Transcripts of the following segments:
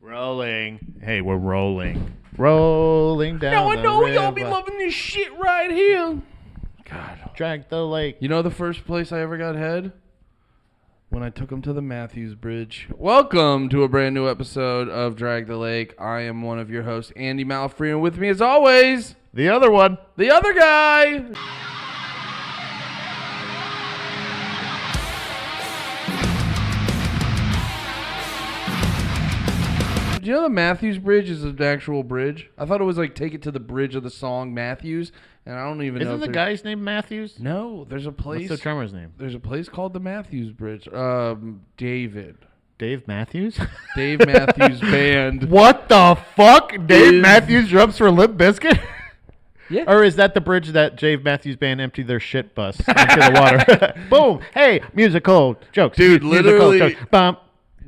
Rolling. Hey, we're rolling. Rolling down Now I the know river. y'all be loving this shit right here. God. Drag the lake. You know the first place I ever got head? When I took him to the Matthews Bridge. Welcome to a brand new episode of Drag the Lake. I am one of your hosts, Andy Malfrey, and with me as always, The other one. the other guy. Do you know the Matthews Bridge is an actual bridge? I thought it was like take it to the bridge of the song Matthews, and I don't even know. Isn't the guy's name Matthews? No, there's a place. What's the drummer's name? There's a place called the Matthews Bridge. David. Dave Matthews? Dave Matthews Band. What the fuck? Dave Matthews drums for Limp Bizkit? Yeah. Or is that the bridge that Dave Matthews Band emptied their shit bus into the water? Boom. Hey, musical jokes. Dude, literally. Musical jokes. Bump.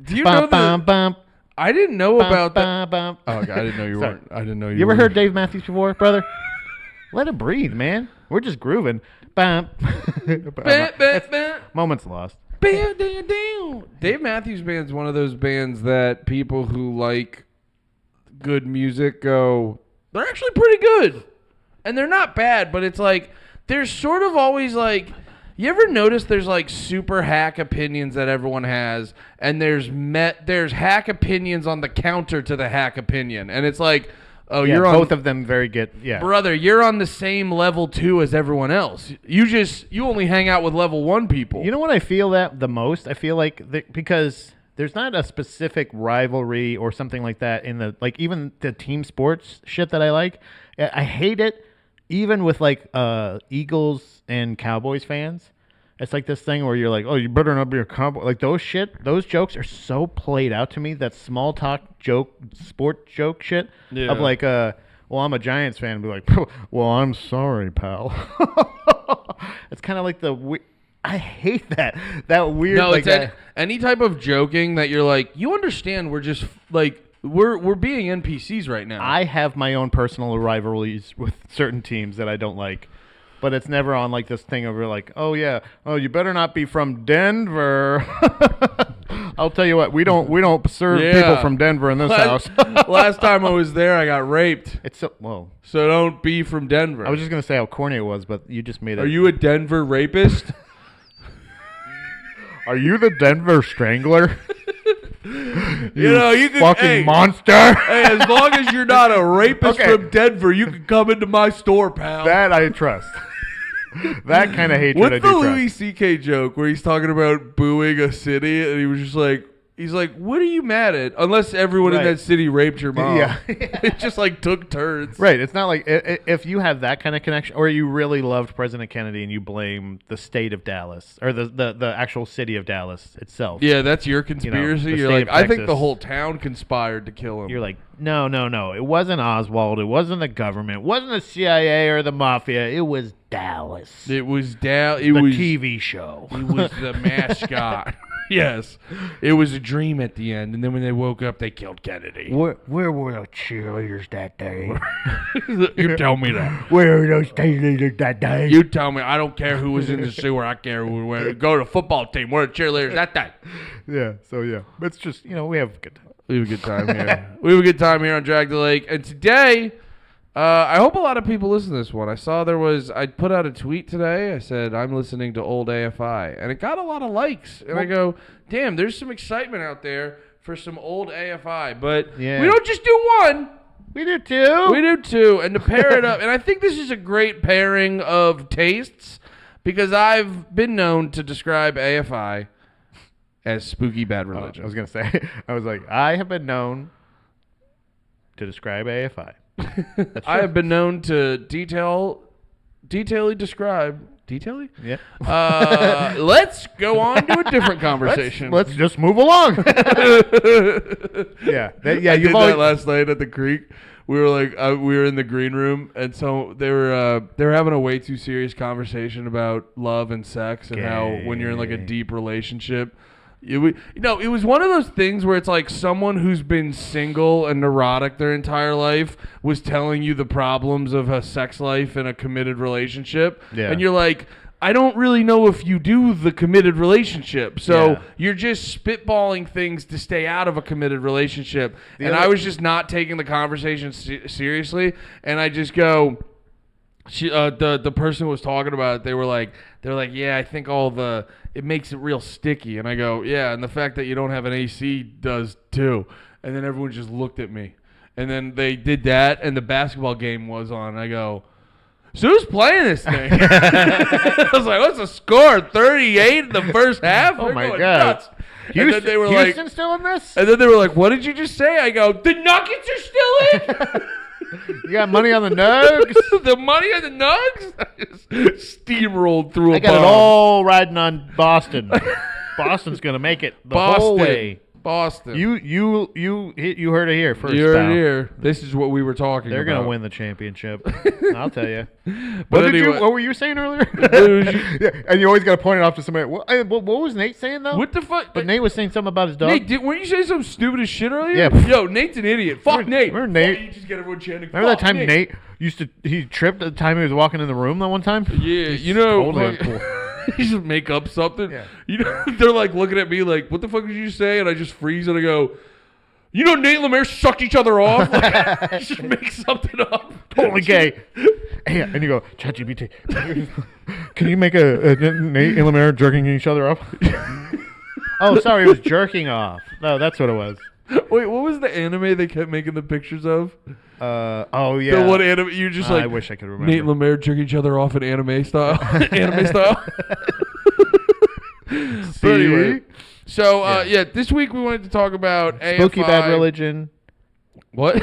Do you Bump, know bump, bump. I didn't know about that. Bump. Oh, God, I didn't know you Sorry. weren't. I didn't know you You ever were. heard Dave Matthews before, brother? Let it breathe, man. We're just grooving. Bump. Moments lost. Dave Matthews Band's one of those bands that people who like good music go, they're actually pretty good. And they're not bad, but it's like, there's sort of always like, you ever notice there's like super hack opinions that everyone has, and there's hack opinions on the counter to the hack opinion, and it's like, oh, Yeah, you're on both of them very good. Yeah. brother, you're on the same level too as everyone else. You only hang out with level 1 people. You know what I feel that the most? I feel like because there's not a specific rivalry or something like that in the, like, even the team sports shit that I like. I hate it even with like Eagles and Cowboys fans. It's like this thing where you're like, oh, you better not be a Cowboy. Like those jokes are so played out to me. That small talk joke, sport joke shit of like, well, I'm a Giants fan. And be like, well, I'm sorry, pal. It's kind of like I hate that weird. No, like it's any type of joking that you're like, you understand we're just like, we're being NPCs right now. I have my own personal rivalries with certain teams that I don't like. But it's never on like this thing over like, oh yeah, oh you better not be from Denver. I'll tell you what, we don't serve people from Denver in this house. Last time I was there, I got raped. It's so whoa. So don't be from Denver. I was just gonna say how corny it was, but you just made it. Are you a Denver rapist? Are you the Denver Strangler? You can fucking monster. Hey, as long as you're not a rapist from Denver, you can come into my store, pal. That I trust. That kind of hatred What's I the do Louis trust. C.K. joke where he's talking about booing a city and he was just like, he's like, what are you mad at? Unless everyone in that city raped your mom. Yeah. It just like took turns. Right. It's not like if you have that kind of connection, or you really loved President Kennedy and you blame the state of Dallas or the actual city of Dallas itself. Yeah, that's your conspiracy. the You're state like, of I think Texas. the whole town conspired to kill him. You're like, no. It wasn't Oswald. It wasn't the government. It wasn't the CIA or the mafia. It was Dallas. It was the TV show. It was the mascot. Yes. It was a dream at the end, and then when they woke up, they killed Kennedy. Where were the cheerleaders that day? You tell me that. Where were those cheerleaders that day? You tell me. I don't care who was in the sewer. I care who was. Go to the football team. We're the cheerleaders that day. Yeah, so yeah. It's just, we have a good time. We have a good time here. We have a good time here on Drag the Lake. And today, I hope a lot of people listen to this one. I put out a tweet today. I said, I'm listening to old AFI. And it got a lot of likes. And I go, damn, there's some excitement out there for some old AFI. But we don't just do one. We do two. We do two. And to pair it up, and I think this is a great pairing of tastes because I've been known to describe AFI as spooky bad religion. I was going to say, I have been known to describe AFI. I have been known to detailedly describe. Detailedly? Yeah. Let's go on to a different conversation. Let's just move along. Yeah. I did that last night at the creek. We were like, we were in the green room, and so they were having a way too serious conversation about love and sex and how when you're in like a deep relationship. It was one of those things where it's like someone who's been single and neurotic their entire life was telling you the problems of a sex life in a committed relationship. Yeah. And you're like, I don't really know if you do the committed relationship. So Yeah. you're just spitballing things to stay out of a committed relationship. I was just not taking the conversation seriously. And I just go, the person who was talking about it, they were like, yeah, I think it makes it real sticky. And I go, yeah, and the fact that you don't have an AC does too. And then everyone just looked at me. And then they did that, and the basketball game was on. And I go, so who's playing this thing? I was like, what's the score? 38 in the first half? Oh, They're my going God. nuts. And then they were Houston still in this? And then they were like, what did you just say? I go, the Nuggets are still in? You got money on the Nugs? The money on the Nugs? I just steamrolled through I got it all riding on Boston. Boston's going to make it the whole way. Boston. You heard it here first. You heard pal. it here. This is what we were talking They're about. going to win the championship. I'll tell you. But What were you saying earlier? Yeah, and you always got to point it off to somebody. What was Nate saying, though? What the fuck? But Nate was saying something about his dog. Nate, weren't you saying some stupid as shit earlier? Yeah. Yo, Nate's an idiot. Fuck Nate. Remember Nate? You just get everyone chanting. Remember that "Fuck time Nate he tripped at the time he was walking in the room that one time? Yeah, He's you know. totally Like, uncool. you just make up something. Yeah. You know, they're like looking at me like, what the fuck did you say? And I just freeze and I go, you know, Nate and Lemaire sucked each other off. Like, just make something up. Totally gay. Hey, and you go, ChatGPT, can you make a Nate and Lemaire jerking each other off? Oh, sorry, it was jerking off. No, that's what it was. Wait, what was the anime they kept making the pictures of? Oh yeah. The one anime you just like. I wish I could remember. Nate and Lemaire jerk each other off in anime style. Anime style. But anyway, so yeah, this week we wanted to talk about Spooky AFI. Bad Religion What?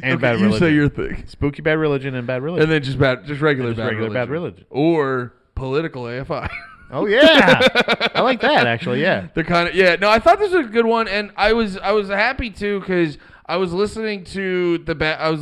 and Bad Religion. You say your thing. Spooky Bad Religion and Bad Religion. And then just regular, Just regular bad religion. Or political AFI. Oh yeah, I like that actually. Yeah. They're kind of No, I thought this was a good one, and I was happy too because I was listening to the bad. I was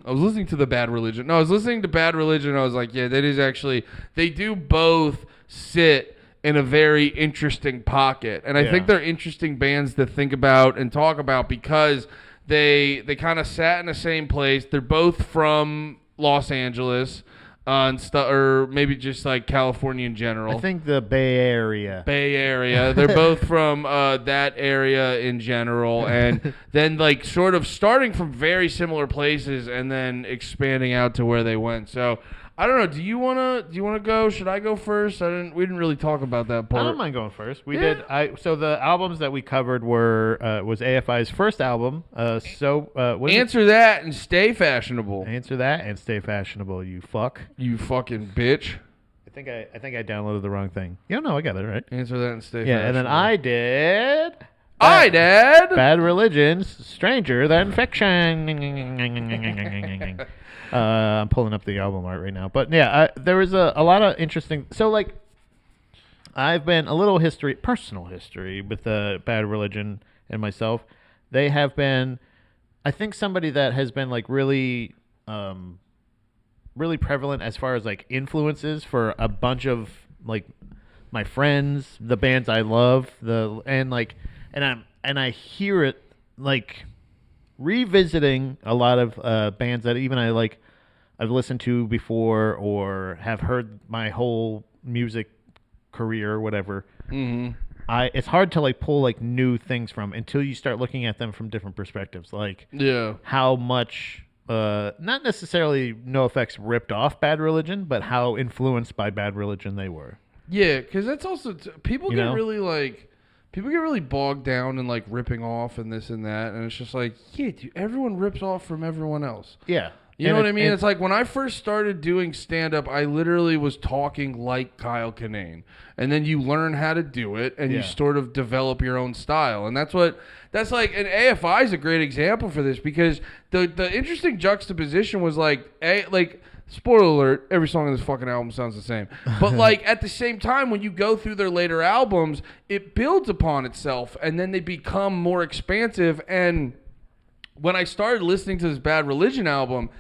listening to the Bad Religion. No, I was listening to Bad Religion. And I was like, yeah, that is actually. They do both sit in a very interesting pocket, and I think they're interesting bands to think about and talk about because they kind of sat in the same place. They're both from Los Angeles. And or maybe just like California in general. I think the Bay Area. They're both from that area in general, and then like sort of starting from very similar places and then expanding out to where they went. So I don't know. Do you wanna go? Should I go first? We didn't really talk about that part. I don't mind going first. We did. So the albums that we covered was AFI's first album. Answer that and stay fashionable. Answer that and stay fashionable. You fuck. You fucking bitch. I think I downloaded the wrong thing. Yeah, no, I got it right. Answer that and stay Yeah, fashionable. and then I did. Bad Religion's Stranger Than Fiction. I'm pulling up the album art right now. But yeah, there was a lot of interesting. So like, I've been a little personal history with Bad Religion and myself. They have been, I think, somebody that has been like really, really prevalent as far as like influences for a bunch of like my friends, the bands I love, and I hear it like revisiting a lot of bands that even I've listened to before or have heard my whole music career or whatever. Mm-hmm. It's hard to like pull like new things from until you start looking at them from different perspectives, like how much not necessarily NoFX ripped off Bad Religion, but how influenced by Bad Religion they were. Yeah, because that's also people get really bogged down in like ripping off and this and that, and it's just like, yeah, dude, everyone rips off from everyone else. Yeah. You know what I mean? It's like when I first started doing stand-up, I literally was talking like Kyle Kinane. And then you learn how to do it, and you sort of develop your own style. And that's like, and AFI is a great example for this because the interesting juxtaposition was like, spoiler alert, every song on this fucking album sounds the same. But like at the same time, when you go through their later albums, it builds upon itself, and then they become more expansive. And when I started listening to this Bad Religion album,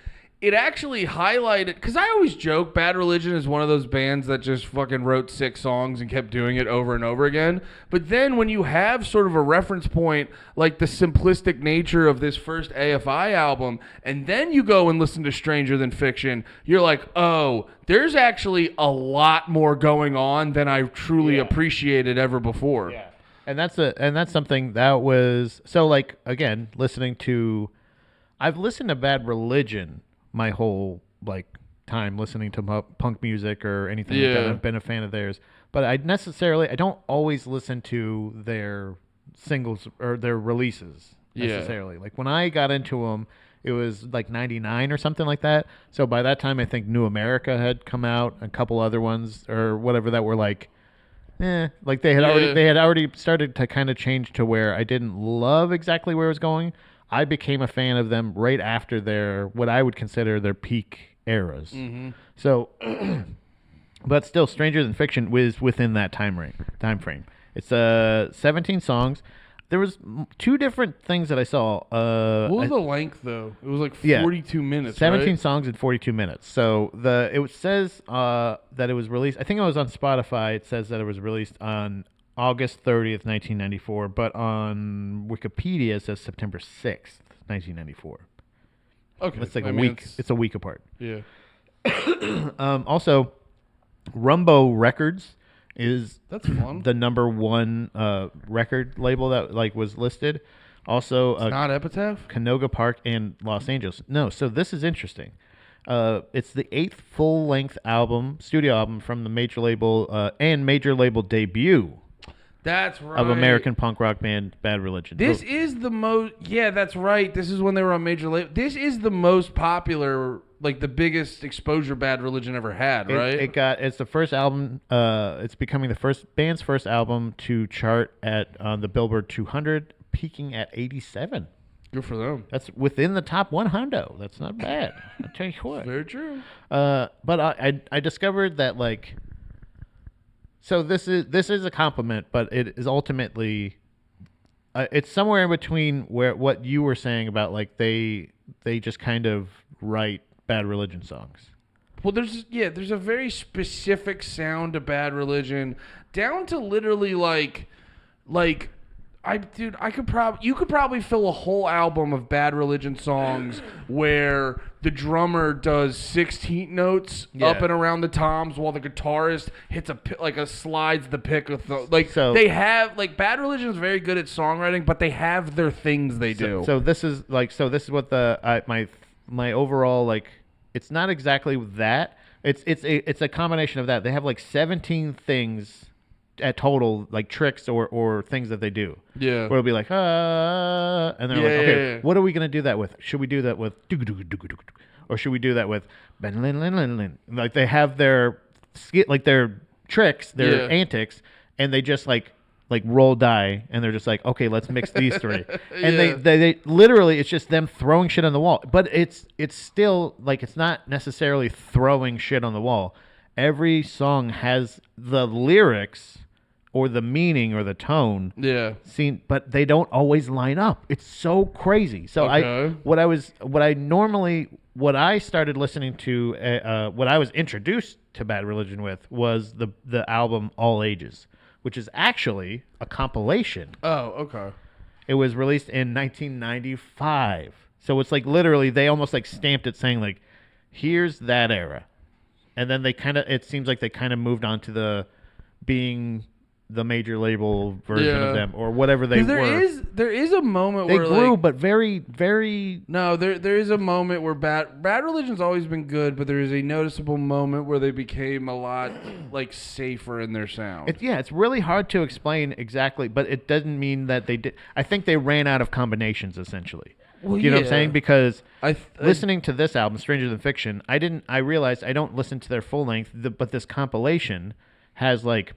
it actually highlighted, because I always joke Bad Religion is one of those bands that just fucking wrote 6 songs and kept doing it over and over again. But then when you have sort of a reference point like the simplistic nature of this first AFI album, and then you go and listen to Stranger Than Fiction, you're like, oh, there's actually a lot more going on than I truly appreciated ever before. Yeah. And that's something that was so, like, again, I've listened to Bad Religion my whole like time listening to punk music or anything like that. I've been a fan of theirs, but I don't always listen to their singles or their releases necessarily. Like when I got into them, it was like 99 or something like that. So by that time, I think New America had come out, a couple other ones or whatever that were like like they had already started to kind of change to where I didn't love exactly where it was going. I became a fan of them right after their what I would consider their peak eras. Mm-hmm. So, but still, Stranger Than Fiction was within that time frame. It's 17 songs. There was 2 different things that I saw. What was the length though? It was like 42 minutes. 17 right? songs in 42 minutes. So it says that it was released. I think it was on Spotify. It says that it was released on August 30th, 1994, but on Wikipedia it says September 6th, 1994. Okay. It's like a week. It's a week apart. Yeah. Also, Rumbo Records is that's fun. The number 1 record label that like was listed. Also, it's not Epitaph? Canoga Park and Los Angeles. No, so this is interesting. It's the 8th full-length studio album from the major label and major label debut. That's right. Of American punk rock band Bad Religion. This is the most... Yeah, that's right. This is when they were on major label. This is the most popular, like the biggest exposure Bad Religion ever had, right? It's the first album. It's becoming the band's first album to chart at the Billboard 200, peaking at 87. Good for them. That's within the top 100. That's not bad. I'll tell you what. Very true. But I discovered that like... So this is a compliment, but it is ultimately it's somewhere in between where what you were saying about like they just kind of write Bad Religion songs. Well, there's a very specific sound to Bad Religion, down to literally like you could probably fill a whole album of Bad Religion songs where the drummer does 16 notes up and around the toms while the guitarist hits slides the pick with they have like Bad Religion is very good at songwriting, but they have their things they do. So this is what my overall like. It's not exactly that. It's a combination of that. They have like 17 things at total, like tricks or things that they do. Yeah. Where it'll be like, and they're like, okay, what are we gonna do that with? Should we do that with or should we do that with like they have their their tricks, their antics, and they just like roll die, and they're just like, okay, let's mix these 3. And they literally, it's just them throwing shit on the wall. But it's still like it's not necessarily throwing shit on the wall. Every song has the lyrics or the meaning or the tone but they don't always line up. It's so crazy. So what I started listening to what I was introduced to Bad Religion with was the album All Ages, which is actually a compilation. Oh, okay. It was released in 1995. So it's like literally they almost like stamped it saying like, here's that era. And then it seems like they kind of moved on to being the major label version of them or whatever they were. There is a moment they where grew, like, but very, very. No, there is a moment where Bad Religion's always been good, but there is a noticeable moment where they became a lot like safer in their sound. It's really hard to explain exactly, but it doesn't mean that they did. I think they ran out of combinations essentially. Well, you know what I'm saying? Because listening to this album, Stranger Than Fiction, I realized I don't listen to their full length, but this compilation has like,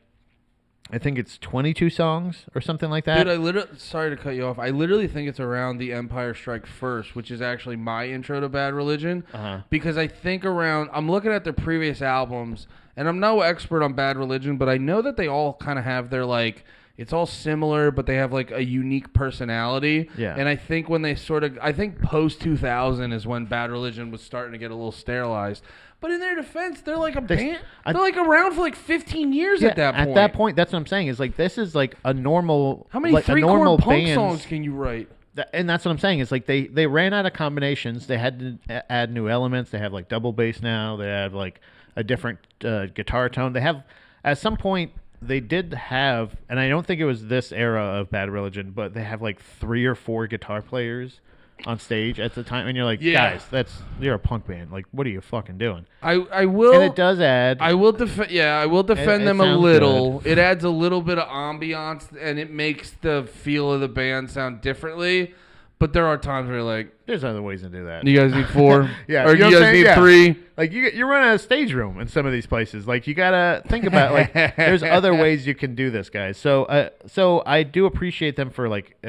I think it's 22 songs or something like that. Dude, sorry to cut you off. I literally think it's around The Empire Strike First, which is actually my intro to Bad Religion. Because I think I'm looking at their previous albums, and I'm no expert on Bad Religion, but I know that they all kind of have their like, it's all similar, but they have like a unique personality. Yeah. And I think when they I think post 2000 is when Bad Religion was starting to get a little sterilized. But in their defense, they're like a band. They're like around for like 15 years at that point. At that point, that's what I'm saying. Is like this is like a normal. How many like three-chord punk songs can you write? And that's what I'm saying. It's like they ran out of combinations. They had to add new elements. They have like double bass now. They have like a different guitar tone. They have at some point they did have, and I don't think it was this era of Bad Religion, but they have like 3 or 4 guitar players on stage at the time, and you're like, guys, you're a punk band. Like, what are you fucking doing? I will, and it does add. I will defend. Yeah, I will defend them a little. It adds a little bit of ambiance, and it makes the feel of the band sound differently. But there are times where you're like, there's other ways to do that. You guys need 4, yeah, or you guys need 3. Like you're running a stage room in some of these places. Like you gotta think about like there's other ways you can do this, guys. So so I do appreciate them for like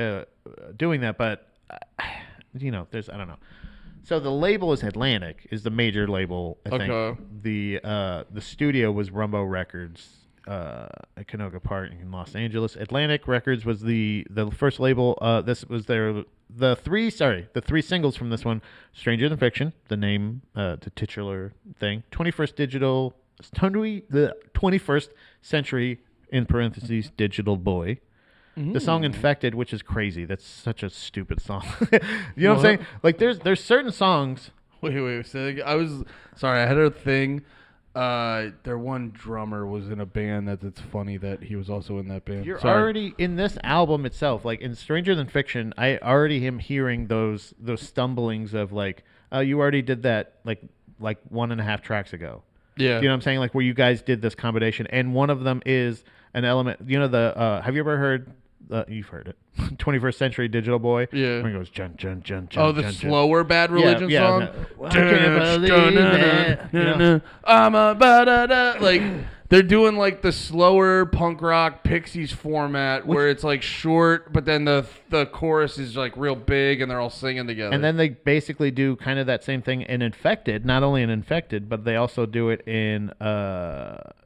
doing that, but there's I don't know. So the label is Atlantic, is the major label. I think the studio was Rumbo Records at Canoga Park in Los Angeles. Atlantic Records was the first label. This was the 3 singles from this one: Stranger Than Fiction, the name, the titular thing. 21st Century in parentheses Digital Boy. The song Infected, which is crazy. That's such a stupid song. You know what I'm saying? Like there's certain songs. Wait. So I was sorry. I had a thing. Their one drummer was in a band it's funny that he was also in that band. You're already in this album itself, like in Stranger Than Fiction, I already am hearing those stumblings of like, oh, you already did that like 1.5 tracks ago. Yeah. You know what I'm saying? Like where you guys did this combination, and one of them is an element. Have you ever heard? You've heard it. 21st Century Digital Boy. Yeah. When it goes jun jun jun. Oh, the slower Bad Religion song. I can't believe it. I'm a ba-da-da. Like they're doing like the slower punk rock Pixies format where it's like short, but then the chorus is like real big and they're all singing together. And then they basically do kind of that same thing in Infected. Not only in Infected, but they also do it in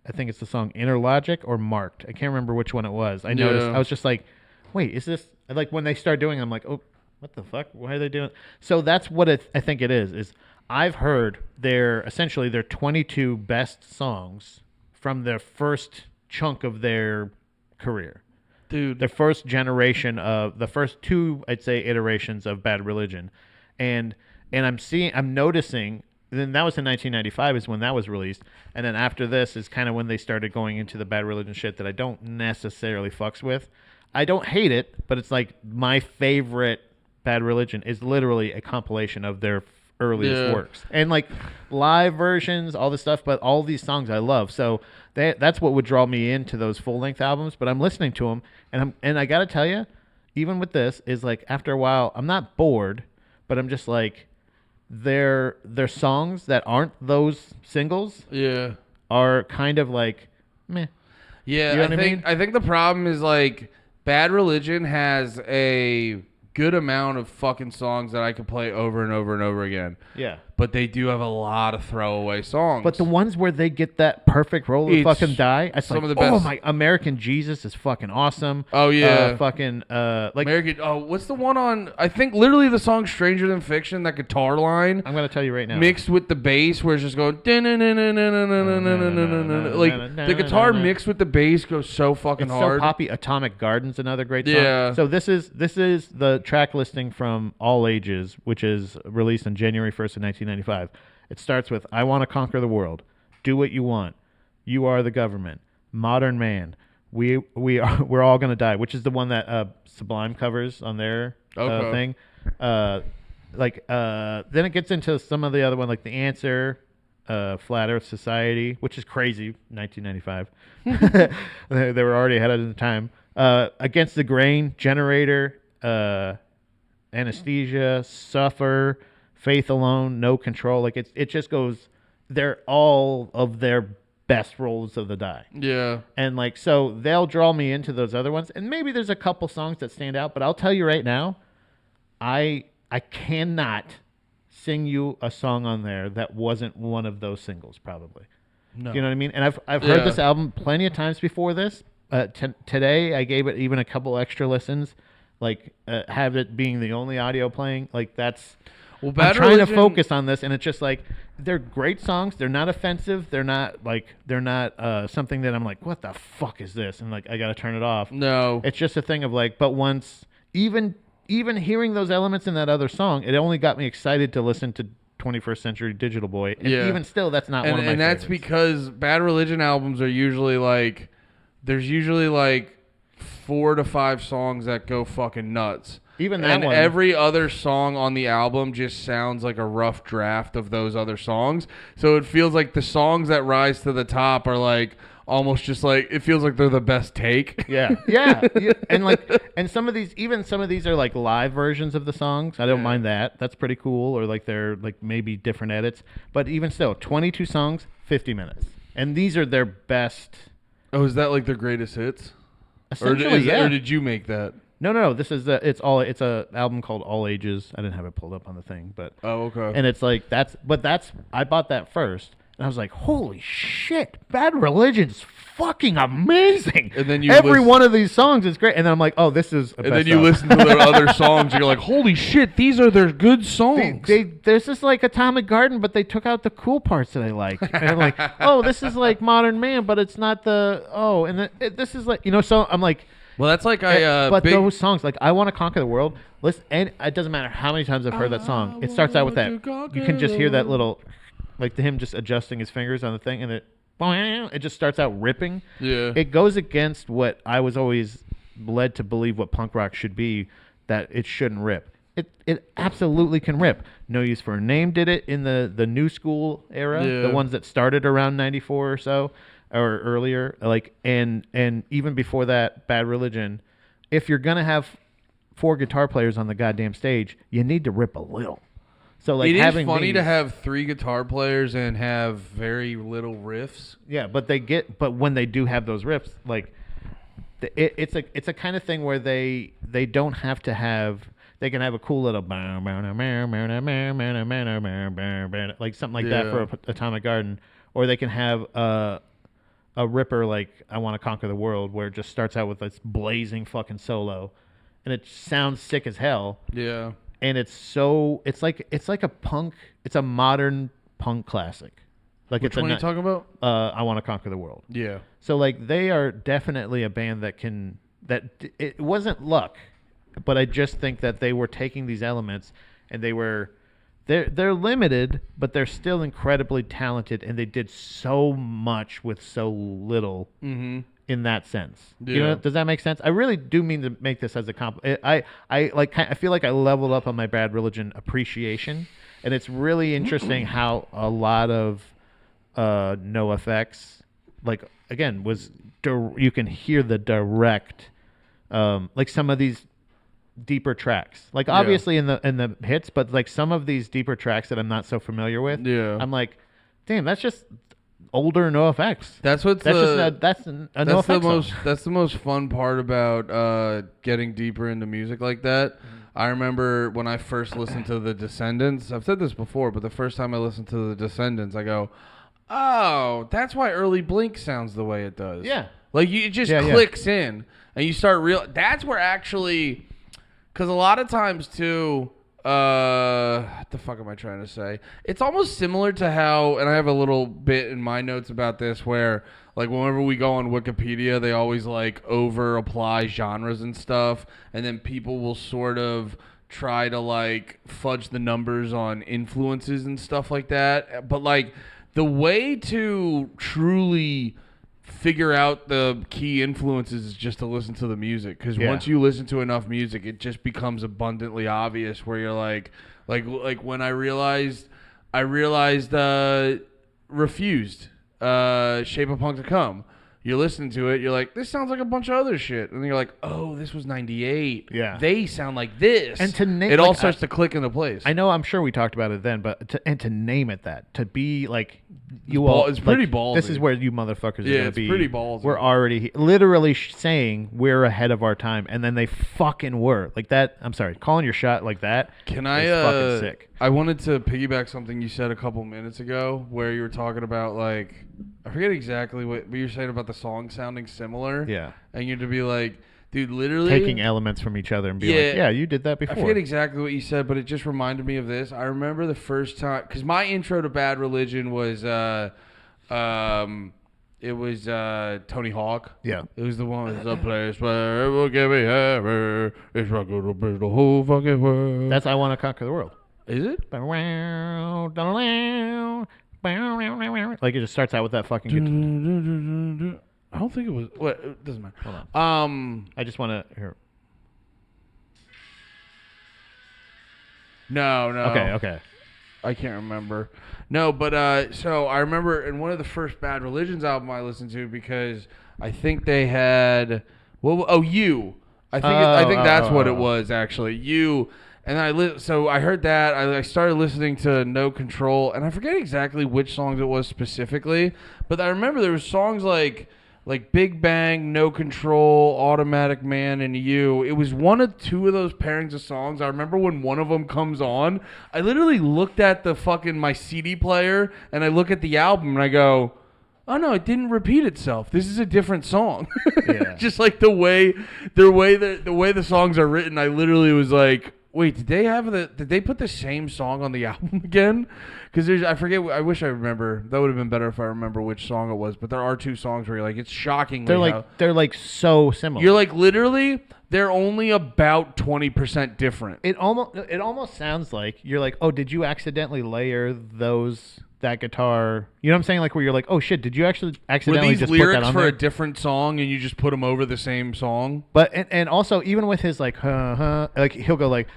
I think it's the song Inner Logic or Marked. I can't remember which one it was. I noticed. I was just like, wait, is this like when they start doing it, I'm like, oh, what the fuck? Why are they doing? So that's what I think it is I've heard essentially their 22 best songs from their first chunk of their career. Dude. The first generation of the first 2, I'd say, iterations of Bad Religion. And I'm noticing. Then that was in 1995 is when that was released. And then after this is kind of when they started going into the Bad Religion shit that I don't necessarily fucks with. I don't hate it, but it's like my favorite Bad Religion is literally a compilation of their earliest works. And like live versions, all this stuff, but all these songs I love. So that's what would draw me into those full-length albums. But I'm listening to them, and I got to tell you, even with this, is like after a while, I'm not bored, but I'm just like, their songs that aren't those singles are kind of like meh. Yeah, you know I think the problem is like Bad Religion has a good amount of fucking songs that I could play over and over and over again. Yeah. But they do have a lot of throwaway songs. But the ones where they get that perfect roll to fucking die, it's some like, of the best. Oh my, American Jesus is fucking awesome. Oh yeah. Like American. Oh, what's the one on? I think literally the song "Stranger Than Fiction." That guitar line. I'm gonna tell you right now. Mixed with the bass, where it's just going. Like the guitar mixed with the bass goes so fucking hard. So poppy. Atomic Garden's another great song. Yeah. So this is the track listing from All Ages, which is released on January 1st of 1995. It starts with "I Want to Conquer the World," "Do What You Want," "You Are the Government," "Modern Man," we're all gonna die," which is the one that Sublime covers on their thing. Then it gets into some of the other one, like "The Answer," "Flat Earth Society," which is crazy. 1995, they were already ahead of the time. "Against the Grain," "Generator," "Anesthesia," "Suffer," "Faith Alone," "No Control." Like it just goes. They're all of their best rolls of the die. Yeah. And like so, they'll draw me into those other ones. And maybe there's a couple songs that stand out, but I'll tell you right now, I cannot sing you a song on there that wasn't one of those singles. Probably. No. You know what I mean? And I've heard this album plenty of times before this. today I gave it even a couple extra listens, like have it being the only audio playing. Like that's. Well, I'm Bad trying to Religion, focus on this, and it's just like they're great songs. They're not offensive. They're not something that I'm like, what the fuck is this? And like I gotta turn it off. No. It's just a thing of like, but once even hearing those elements in that other song, it only got me excited to listen to 21st Century Digital Boy. And Yeah. even still, that's not one of my And that's favorites. because Bad Religion albums are usually like, there's usually like 4 to 5 songs that go fucking nuts. Even that and one. every other song on the album just sounds like a rough draft of those other songs. So it feels like the songs that rise to the top are like almost just like, it feels like they're the best take. Yeah. And some of these are like live versions of the songs. I don't mind that. That's pretty cool. Or like they're like maybe different edits. But even still, 22 songs, 50 minutes. And these are their best. Oh, is that like their greatest hits? Essentially, Or did you make that? No. This is it's a album called All Ages. I didn't have it pulled up on the thing, but Oh, okay. and it's like I bought that first, and I was like, holy shit, Bad Religion's fucking amazing. And then you every listen- one of these songs is great, and then I'm like, oh, this is. And then you listen to their other songs, and you're like, holy shit, these are their good songs. There's this like Atomic Garden, but they took out the cool parts that I like. And I'm like, oh, this is like Modern Man, but it's not this is like, so I'm like. Well, that's like But those songs, like I Want to Conquer the World, listen, and it doesn't matter how many times I've heard that song. It starts out with that. You can just hear that little, like him just adjusting his fingers on the thing, and it just starts out ripping. Yeah. It goes against what I was always led to believe what punk rock should be, that it shouldn't rip. It absolutely can rip. No Use for a Name did it in the new school era, Yeah. the ones that started around 94 or so. Or earlier, like and even before that, Bad Religion. If you're gonna have 4 guitar players on the goddamn stage, you need to rip a little. So like it is having funny these, to have 3 guitar players and have very little riffs. yeah, but when they do have those riffs, like it's a kind of thing where they don't have to have. They can have a cool little like something like that for Atomic Garden, or they can have a ripper like I Want to Conquer the World, where it just starts out with this blazing fucking solo, and it sounds sick as hell. Yeah. And it's like a punk. It's a modern punk classic. Like Which one are you talking about? I Want to Conquer the World. Yeah. So like they are definitely a band that it wasn't luck, but I just think that they were taking these elements and they're limited, but they're still incredibly talented, and they did so much with so little in that sense. Yeah. You know, does that make sense? I really do mean to make this as a compliment. I feel like I leveled up on my Bad Religion appreciation, and it's really interesting how a lot of NoFX, like again, you can hear the direct, like some of these deeper tracks, like obviously in the hits, but like some of these deeper tracks that I'm not so familiar with, I'm like, damn, that's just older NoFX. That's the most fun part about getting deeper into music like that. I remember when I first listened to the Descendants. I've said this before, but the first time I listened to the Descendants, I go, oh, that's why early Blink sounds the way it does. Yeah. Like it just clicks in, and you start that's where actually. Because a lot of times, too, what the fuck am I trying to say? It's almost similar to how, and I have a little bit in my notes about this, where, like, whenever we go on Wikipedia, they always, like, over-apply genres and stuff, and then people will sort of try to, like, fudge the numbers on influences and stuff like that. But, like, the way to truly figure out the key influences is just to listen to the music, because once you listen to enough music, it just becomes abundantly obvious where you're like when I realized Refused, Shape of Punk to Come. You're listening to it, you're like, this sounds like a bunch of other shit. And then you're like, oh, this was 98. Yeah. They sound like this. And it all starts to click into place. I know, I'm sure we talked about it then, but to name it that, to be like, it's pretty ballsy. This is where you motherfuckers are going to be. Yeah, it's pretty ballsy. We're already literally saying we're ahead of our time, and then they fucking were. Like that, I'm sorry, calling your shot like that is fucking sick. I wanted to piggyback something you said a couple minutes ago where you were talking about, like, I forget exactly what you were saying about the song sounding similar. Yeah. And you'd be like, dude, literally Taking elements from each other and being like, yeah, you did that before. I forget exactly what you said, but it just reminded me of this. I remember the first time, because my intro to Bad Religion was, it was Tony Hawk. Yeah. It was the one, it's a place where it will give me ever. It's not going to be the whole fucking world. That's I Want to Conquer the World. Is it? Like it just starts out with that fucking guitar. I don't think it was. What? It doesn't matter. Hold on. I just want to hear. No. Okay. I can't remember. No, but so I remember in one of the first Bad Religions album I listened to, because I think they had You. I think that's what it was actually. You. And so I heard that. I started listening to No Control, and I forget exactly which songs it was specifically, but I remember there were songs like Big Bang, No Control, Automatic Man, and You. It was one of two of those pairings of songs. I remember when one of them comes on, I literally looked at my CD player, and I look at the album, and I go, oh no, it didn't repeat itself. This is a different song. Yeah. Just like the way the songs are written, I literally was like, wait, did they put the same song on the album again? Because I forget. I wish I remember. That would have been better if I remember which song it was. But there are two songs where you're like, it's shockingly. They're like so similar. You're like, literally, they're only about 20% different. It almost sounds like you're like, oh, did you accidentally layer that guitar? You know what I'm saying? Like where you're like, oh shit, did you actually accidentally just put that on there? Were these lyrics for a different song and you just put them over the same song? But and also even with his like like he'll go like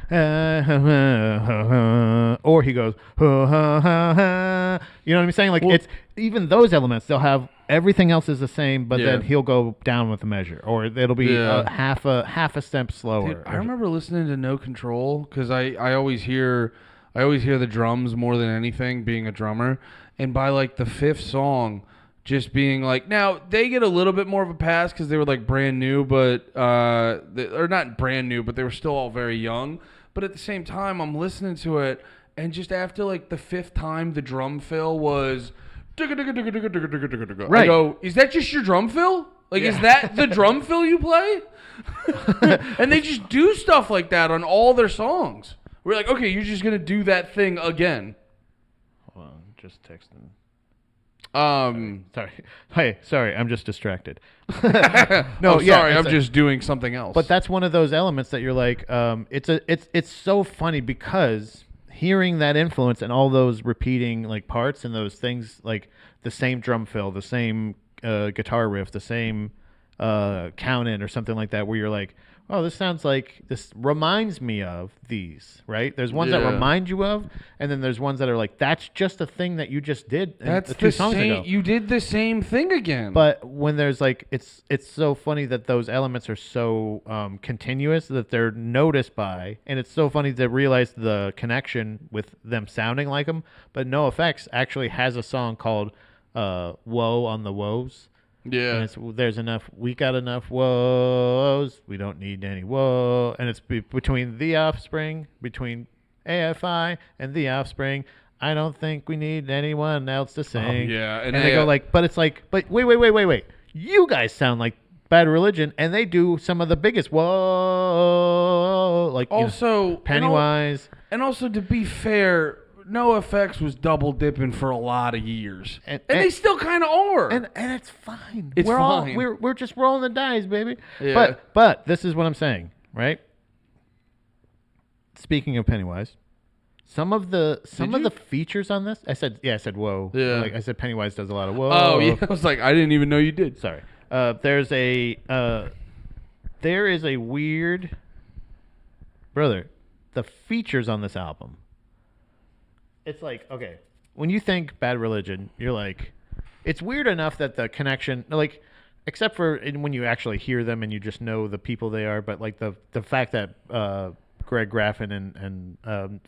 or he goes you know what I'm saying? Like it's even those elements, they'll have everything else is the same, but then he'll go down with the measure, or it'll be half a step slower. Dude, I remember listening to No Control because I always hear the drums more than anything, being a drummer. And by like the fifth song, just being like, now they get a little bit more of a pass because they were like brand new, but or not brand new, but they were still all very young. But at the same time, I'm listening to it, and just after like the fifth time, the drum fill was, right. I go, is that just your drum fill? Like, is that the drum fill you play? And they just do stuff like that on all their songs. We're like, okay, you're just going to do that thing again. Hold on, just texting. Sorry. Hey, sorry, I'm just distracted. Sorry, I'm just doing something else. But that's one of those elements that you're like, it's so funny because hearing that influence and all those repeating like parts and those things, like the same drum fill, the same guitar riff, the same count in or something like that, where you're like, oh, this reminds me of these, right? There's ones that remind you of, and then there's ones that are like, that's just a thing that you just did. That's two songs ago. You did the same thing again. But when there's like, it's so funny that those elements are so continuous that they're noticed by, and it's so funny to realize the connection with them sounding like them. But NoFX actually has a song called "Woe on the Woes." Yeah. And we got enough woes. We don't need any woe. And it's between The Offspring, between AFI and The Offspring. I don't think we need anyone else to sing. Yeah. And they go like, but it's like, but wait. You guys sound like Bad Religion, and they do some of the biggest whoa. Like, also, Pennywise. And also, to be fair, NoFX was double dipping for a lot of years, and they still kind of are. And it's fine. It's fine. We're just rolling the dice, baby. Yeah. But this is what I'm saying, right? Speaking of Pennywise, some of the features on this, I said whoa. Yeah. Like I said, Pennywise does a lot of whoa. Oh yeah. I was like, I didn't even know you did. Sorry. There is a weird brother. The features on this album. It's like, okay, when you think Bad Religion, you're like, it's weird enough that the connection, like, except for when you actually hear them and you just know the people they are, but like the fact that Greg Graffin and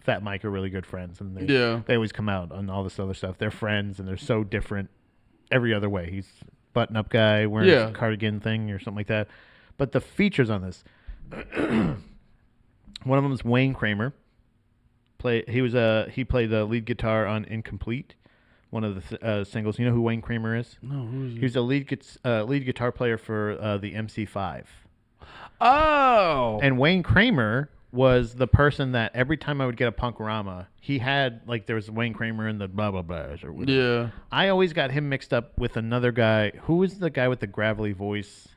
Fat Mike are really good friends, and they always come out on all this other stuff. They're friends, and they're so different every other way. He's a button-up guy wearing a cardigan thing or something like that. But the features on this, one of them is Wayne Kramer. He played the lead guitar on Incomplete, one of the singles. You know who Wayne Kramer is? No, who is He was a lead guitar player for the MC5. Oh. And Wayne Kramer was the person that every time I would get a Punk-rama, he had, like, there was Wayne Kramer and the blah, blah, blahs or whatever. Yeah. I always got him mixed up with another guy. Who was the guy with the gravelly voice?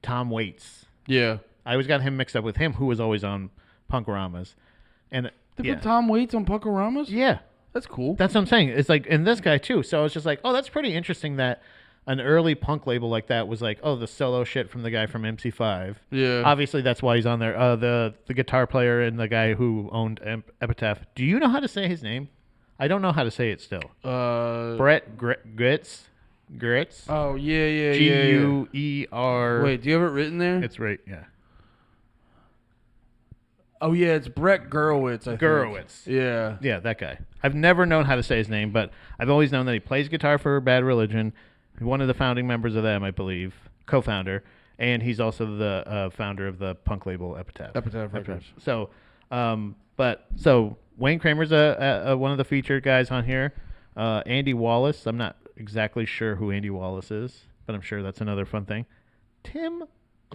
Tom Waits. Yeah. I always got him mixed up with him, who was always on Punk-ramas. And They put Tom Waits on Punk-ramas? Yeah. That's cool. That's what I'm saying. It's like, and this guy too. So I was just like, oh, that's pretty interesting that an early punk label like that was like, oh, the solo shit from the guy from MC5. Yeah. Obviously, that's why he's on there. The guitar player and the guy who owned Epitaph. Do you know how to say his name? I don't know how to say it still. Brett Gritz. Oh, yeah. Guer. Wait, do you have it written there? It's right, yeah. Oh, yeah, it's Brett Gurewitz, I think. Gurewitz. Yeah. Yeah, that guy. I've never known how to say his name, but I've always known that he plays guitar for Bad Religion. One of the founding members of them, I believe, co-founder, and he's also the founder of the punk label Epitaph. Epitaph Records. So, so Wayne Kramer's one of the featured guys on here. Andy Wallace. I'm not exactly sure who Andy Wallace is, but I'm sure that's another fun thing. Tim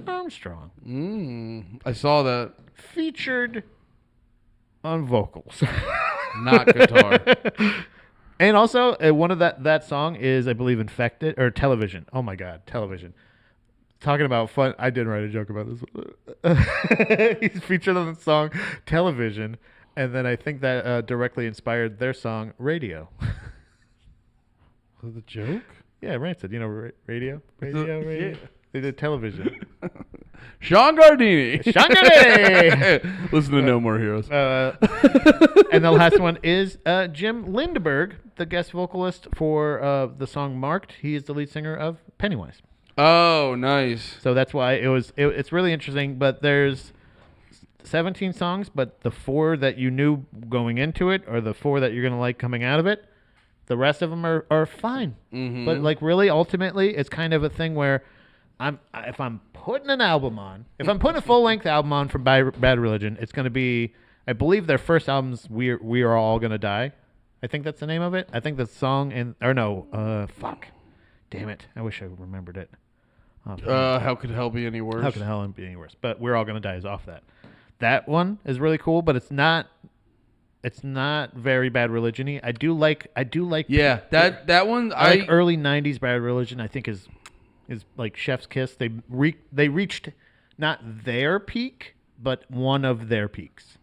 Armstrong. I saw that. Featured on vocals. Not guitar. And also, one of that song is, I believe, Infected, or Television. Oh, my God, Television. Talking about fun. I did write a joke about this. He's featured on the song Television, and then I think that directly inspired their song Radio. Was it a joke? Yeah, Rancid. You know, radio? Radio? Yeah. They did Television. Sean Gardini. Shangare! Listen to No More Heroes. And the last one is Jim Lindberg, the guest vocalist for the song Marked. He is the lead singer of Pennywise. Oh, nice. So that's why it's really interesting. But there's 17 songs, but the 4 that you knew going into it are the 4 that you're going to like coming out of it. The rest of them are fine. Mm-hmm. But like really, ultimately, it's kind of a thing where if I'm putting an album on, if I'm putting a full-length album on from Bad Religion, it's going to be, I believe their first album's We Are All Gonna Die. I think that's the name of it. I think the song damn it. I wish I remembered it. How could hell be any worse? How could hell be any worse? But We're All Gonna Die is off that. That one is really cool, but it's not very Bad Religion-y. I do like Yeah, that one I like early 90s Bad Religion, I think is like Chef's Kiss. They reached not their peak, but one of their peaks.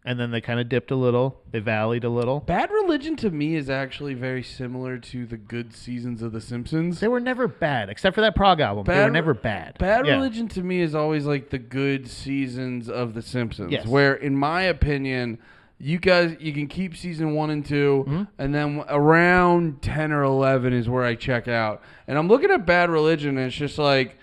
And then they kind of dipped a little. They valleyed a little. Bad Religion to me is actually very similar to the good seasons of The Simpsons. They were never bad, except for that prog album. They were never bad. Bad Religion to me is always like the good seasons of The Simpsons. Yes. Where, in my opinion, you can keep season 1 and 2, and then around 10 or 11 is where I check out. And I'm looking at Bad Religion, and it's just like,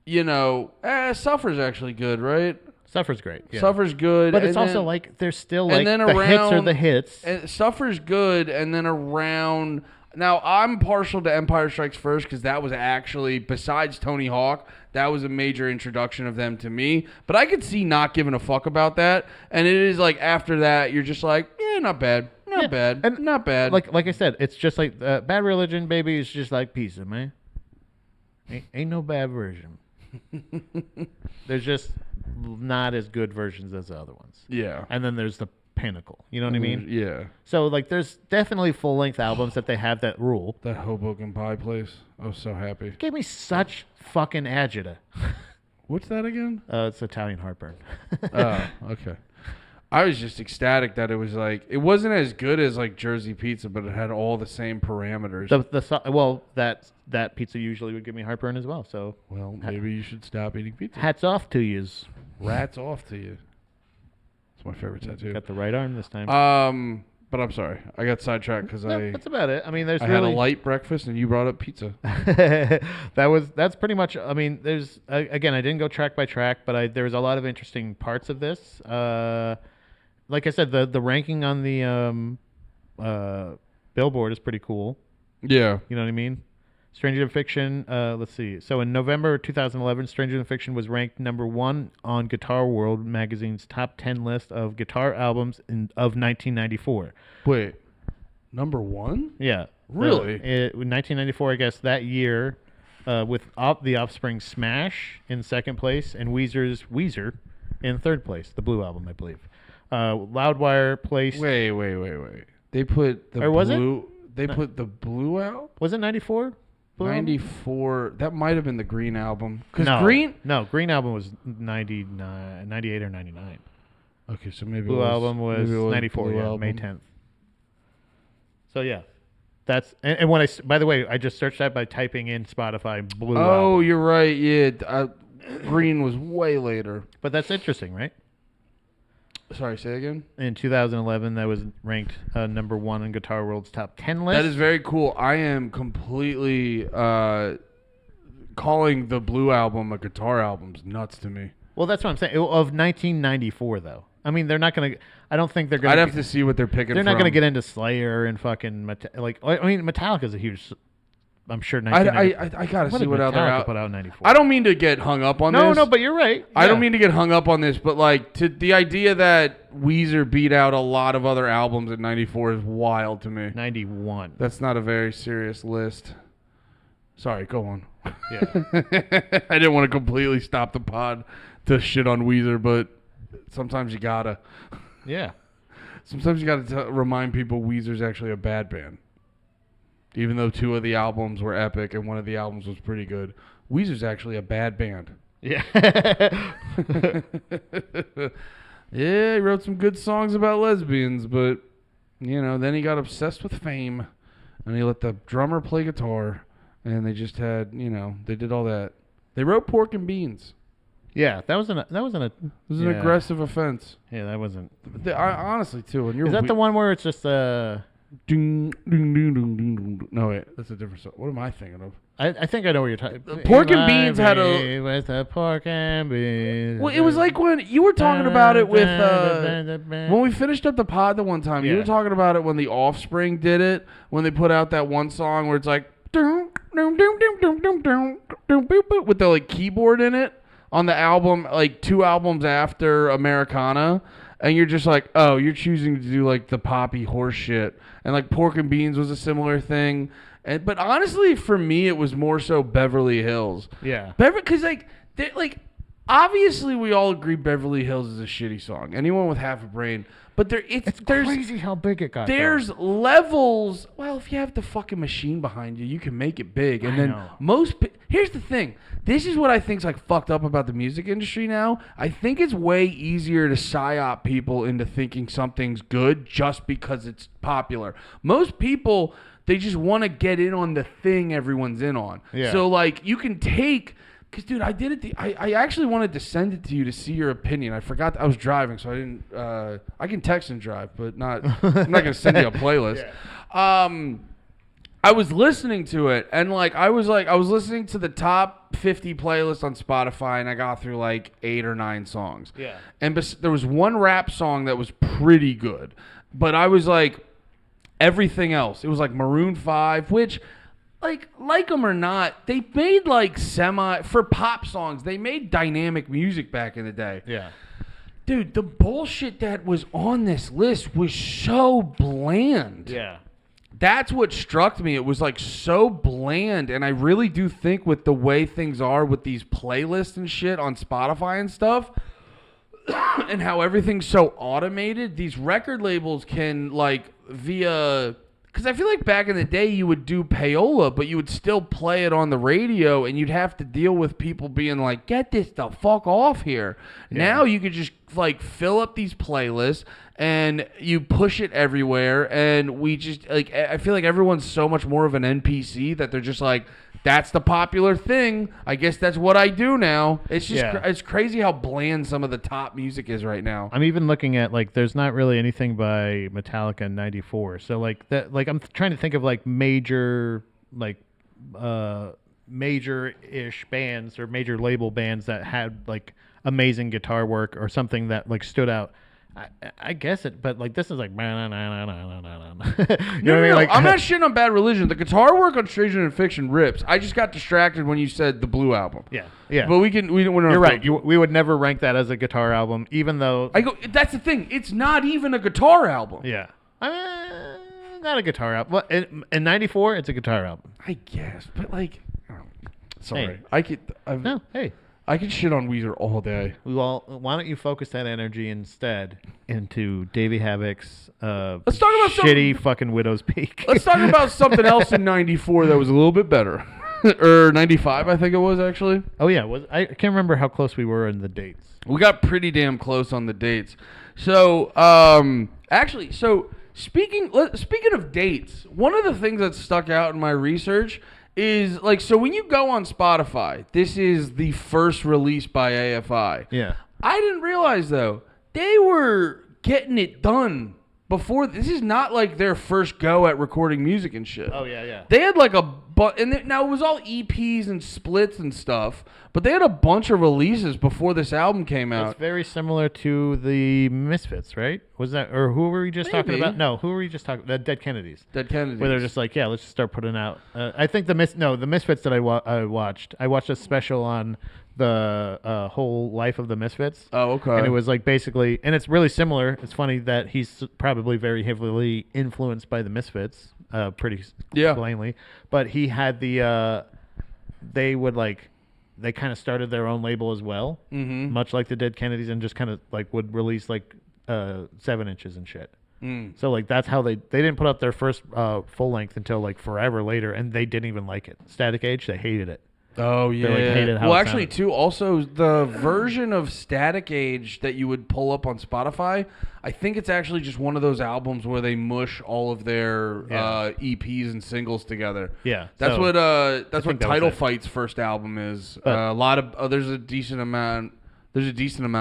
Suffer's actually good, right? Suffer's great. Yeah. Suffer's good. But it's also like, there's still like, then the hits are the hits. And Suffer's good, and then around... Now, I'm partial to Empire Strikes First because that was actually, besides Tony Hawk, that was a major introduction of them to me. But I could see not giving a fuck about that. And it is like, after that, you're just like, not bad. Not bad. And not bad. Like I said, it's just like, Bad Religion, baby, is just like pizza, man. Ain't no bad version. There's just not as good versions as the other ones. Yeah. And then there's the pinnacle. You know what I mean? Yeah. So, like, there's definitely full-length albums that they have that rule. That Hoboken Pie place. I was so happy. It gave me such fucking agita. What's that again? It's Italian heartburn. Oh, okay. I was just ecstatic that it was like, it wasn't as good as like Jersey Pizza, but it had all the same parameters. That pizza usually would give me heartburn as well. So, well, maybe you should stop eating pizza. Hats off to yous. Rats off to you. It's my favorite tattoo. Got the right arm this time. But I'm sorry, I got sidetracked because that's about it. I mean, I had a light breakfast and you brought up pizza. That's pretty much. I mean, there's again, I didn't go track by track, but there was a lot of interesting parts of this. Like I said, the ranking on the Billboard is pretty cool. Yeah, you know what I mean. Stranger Than Fiction, let's see. So in November 2011, Stranger Than Fiction was ranked number 1 on Guitar World magazine's top 10 list of guitar albums of 1994. Wait, number 1? Yeah. Really? In 1994, I guess that year, with the Offspring Smash in second place and Weezer's Weezer in third place. The Blue album, I believe. Loudwire placed. Wait. They put the Or was it? blue. They put the blue out. Was it 94? 94. That might have been the Green album. Because No, Green. No, Green album was 99, 98 or 99. Okay, so maybe Blue album was 94. Blue Yeah, album. May 10th. So yeah, that's and when by the way, I just searched that by typing in Spotify Blue Oh, album. you're right. Yeah, Green was way later. But that's interesting, right? Sorry, say again. In 2011, that was ranked number 1 on Guitar World's top 10 list. That is very cool. I am completely calling the Blue album a guitar album is nuts to me. Well, that's what I'm saying. Of 1994, though. I mean, they're not going to. I don't think they're going. I'd have to see what they're picking. They're not from. going to get into Slayer and fucking Metallica's a huge. I'm sure. I gotta see what other Metallica put out in '94. I don't mean to get hung up on this. No, but you're right. I Yeah. don't mean to get hung up on this, but like the idea that Weezer beat out a lot of other albums at '94 is wild to me. 91. That's not a very serious list. Sorry, go on. Yeah. I didn't want to completely stop the pod to shit on Weezer, but sometimes you gotta. Yeah. Sometimes you gotta remind people Weezer's actually a bad band. Even though 2 of the albums were epic and 1 of the albums was pretty good, Weezer's actually a bad band. Yeah. Yeah, he wrote some good songs about lesbians, but, then he got obsessed with fame, and he let the drummer play guitar, and they just had, they did all that. They wrote Pork and Beans. Yeah, that was an. It was an aggressive offense. Yeah, that wasn't. Honestly, too. And Is that the one where it's just Ding, ding, ding, ding, ding, ding. No, wait, that's a different song. What am I thinking of? I think I know what you're talking. Pork and Beans had a. With the pork and beans. Well, it was like when you were talking about it with when we finished up the pod the one time. You Yeah. were talking about it when the Offspring did it, when they put out that one song where it's like with the like keyboard in it on the album, like 2 albums after Americana. And you're just like, oh, you're choosing to do like the poppy horse shit. And like Pork and Beans was a similar thing. But honestly, for me, it was more so Beverly Hills. Yeah. Because obviously we all agree Beverly Hills is a shitty song. Anyone with half a brain. But It's there's crazy how big it got. there's levels. Well, if you have the fucking machine behind you, you can make it big. And then know. here's the thing. This is what I think's like fucked up about the music industry now. I think it's way easier to psyop people into thinking something's good just because it's popular. Most people, they just want to get in on the thing everyone's in on. Yeah. So like you can take. Because, dude, I did it. I actually wanted to send it to you to see your opinion. I forgot I was driving, so I didn't. I can text and drive, but not. I'm not gonna send you a playlist. Yeah. I was listening to it, and I was listening to the top 50 playlist on Spotify, and I got through like 8 or 9 songs. Yeah. And there was one rap song that was pretty good, but I was like, everything else. It was like Maroon 5, which. Like them or not, they made for pop songs, they made dynamic music back in the day. Yeah. Dude, the bullshit that was on this list was so bland. Yeah. That's what struck me. It was so bland, and I really do think with the way things are with these playlists and shit on Spotify and stuff, and how everything's so automated, these record labels can via. Because I feel like back in the day you would do payola, but you would still play it on the radio, and you'd have to deal with people being like, get this the fuck off here. Yeah. Now you could just fill up these playlists, and you push it everywhere, and we just, I feel like everyone's so much more of an NPC that they're just like, that's the popular thing. I guess that's what I do now. It's just it's crazy how bland some of the top music is right now. I'm even looking at there's not really anything by Metallica in '94. So I'm trying to think of major major-ish bands or major label bands that had amazing guitar work or something that stood out. I guess it, but this is you know what I mean? I'm not shitting on Bad Religion. The guitar work on Stranger Than Fiction rips. I just got distracted when you said the Blue album. Yeah. But we don't. You're right. We would never rank that as a guitar album, even though that's the thing. It's not even a guitar album. Yeah. not a guitar album. Well, in '94, it's a guitar album. I guess, but like, sorry, Hey. No, hey. I could shit on Weezer all day. Why don't you focus that energy instead into Davey Havok's Let's talk about shitty fucking Widow's Peak? Let's talk about something else in '94 that was a little bit better. Or '95, I think it was actually. Oh yeah, I can't remember how close we were in the dates. We got pretty damn close on the dates. So, actually, speaking of dates, one of the things that stuck out in my research is like, so when you go on Spotify, this is the first release by AFI. Yeah. I didn't realize though, they were getting it done before. This is not like their first go at recording music and shit. Oh yeah. They had like now it was all EPs and splits and stuff, but they had a bunch of releases before this album came out. It's very similar to the Misfits, right? Was that, or who were we just talking about? No, who were we just talking? The Dead Kennedys. Dead Kennedys. Where they're just like, yeah, let's just start putting out. I think the Misfits that I watched a special on the whole life of the Misfits. Oh, okay. And it was like basically, and it's really similar. It's funny that he's probably very heavily influenced by the Misfits, pretty plainly. But he had they kind of started their own label as well, much like the Dead Kennedys, and just kind of like would release like 7 inches and shit. So like that's how they didn't put out their first full length until like forever later, and they didn't even like it. Static Age, they hated it. Oh yeah. They hated how well, it actually, sounded. too. Also, the version of Static Age that you would pull up on Spotify, I think it's actually just one of those albums where they mush all of their EPs and singles together. Yeah, that's so what that was Title it. Fight's first album is. But a lot of there's a decent amount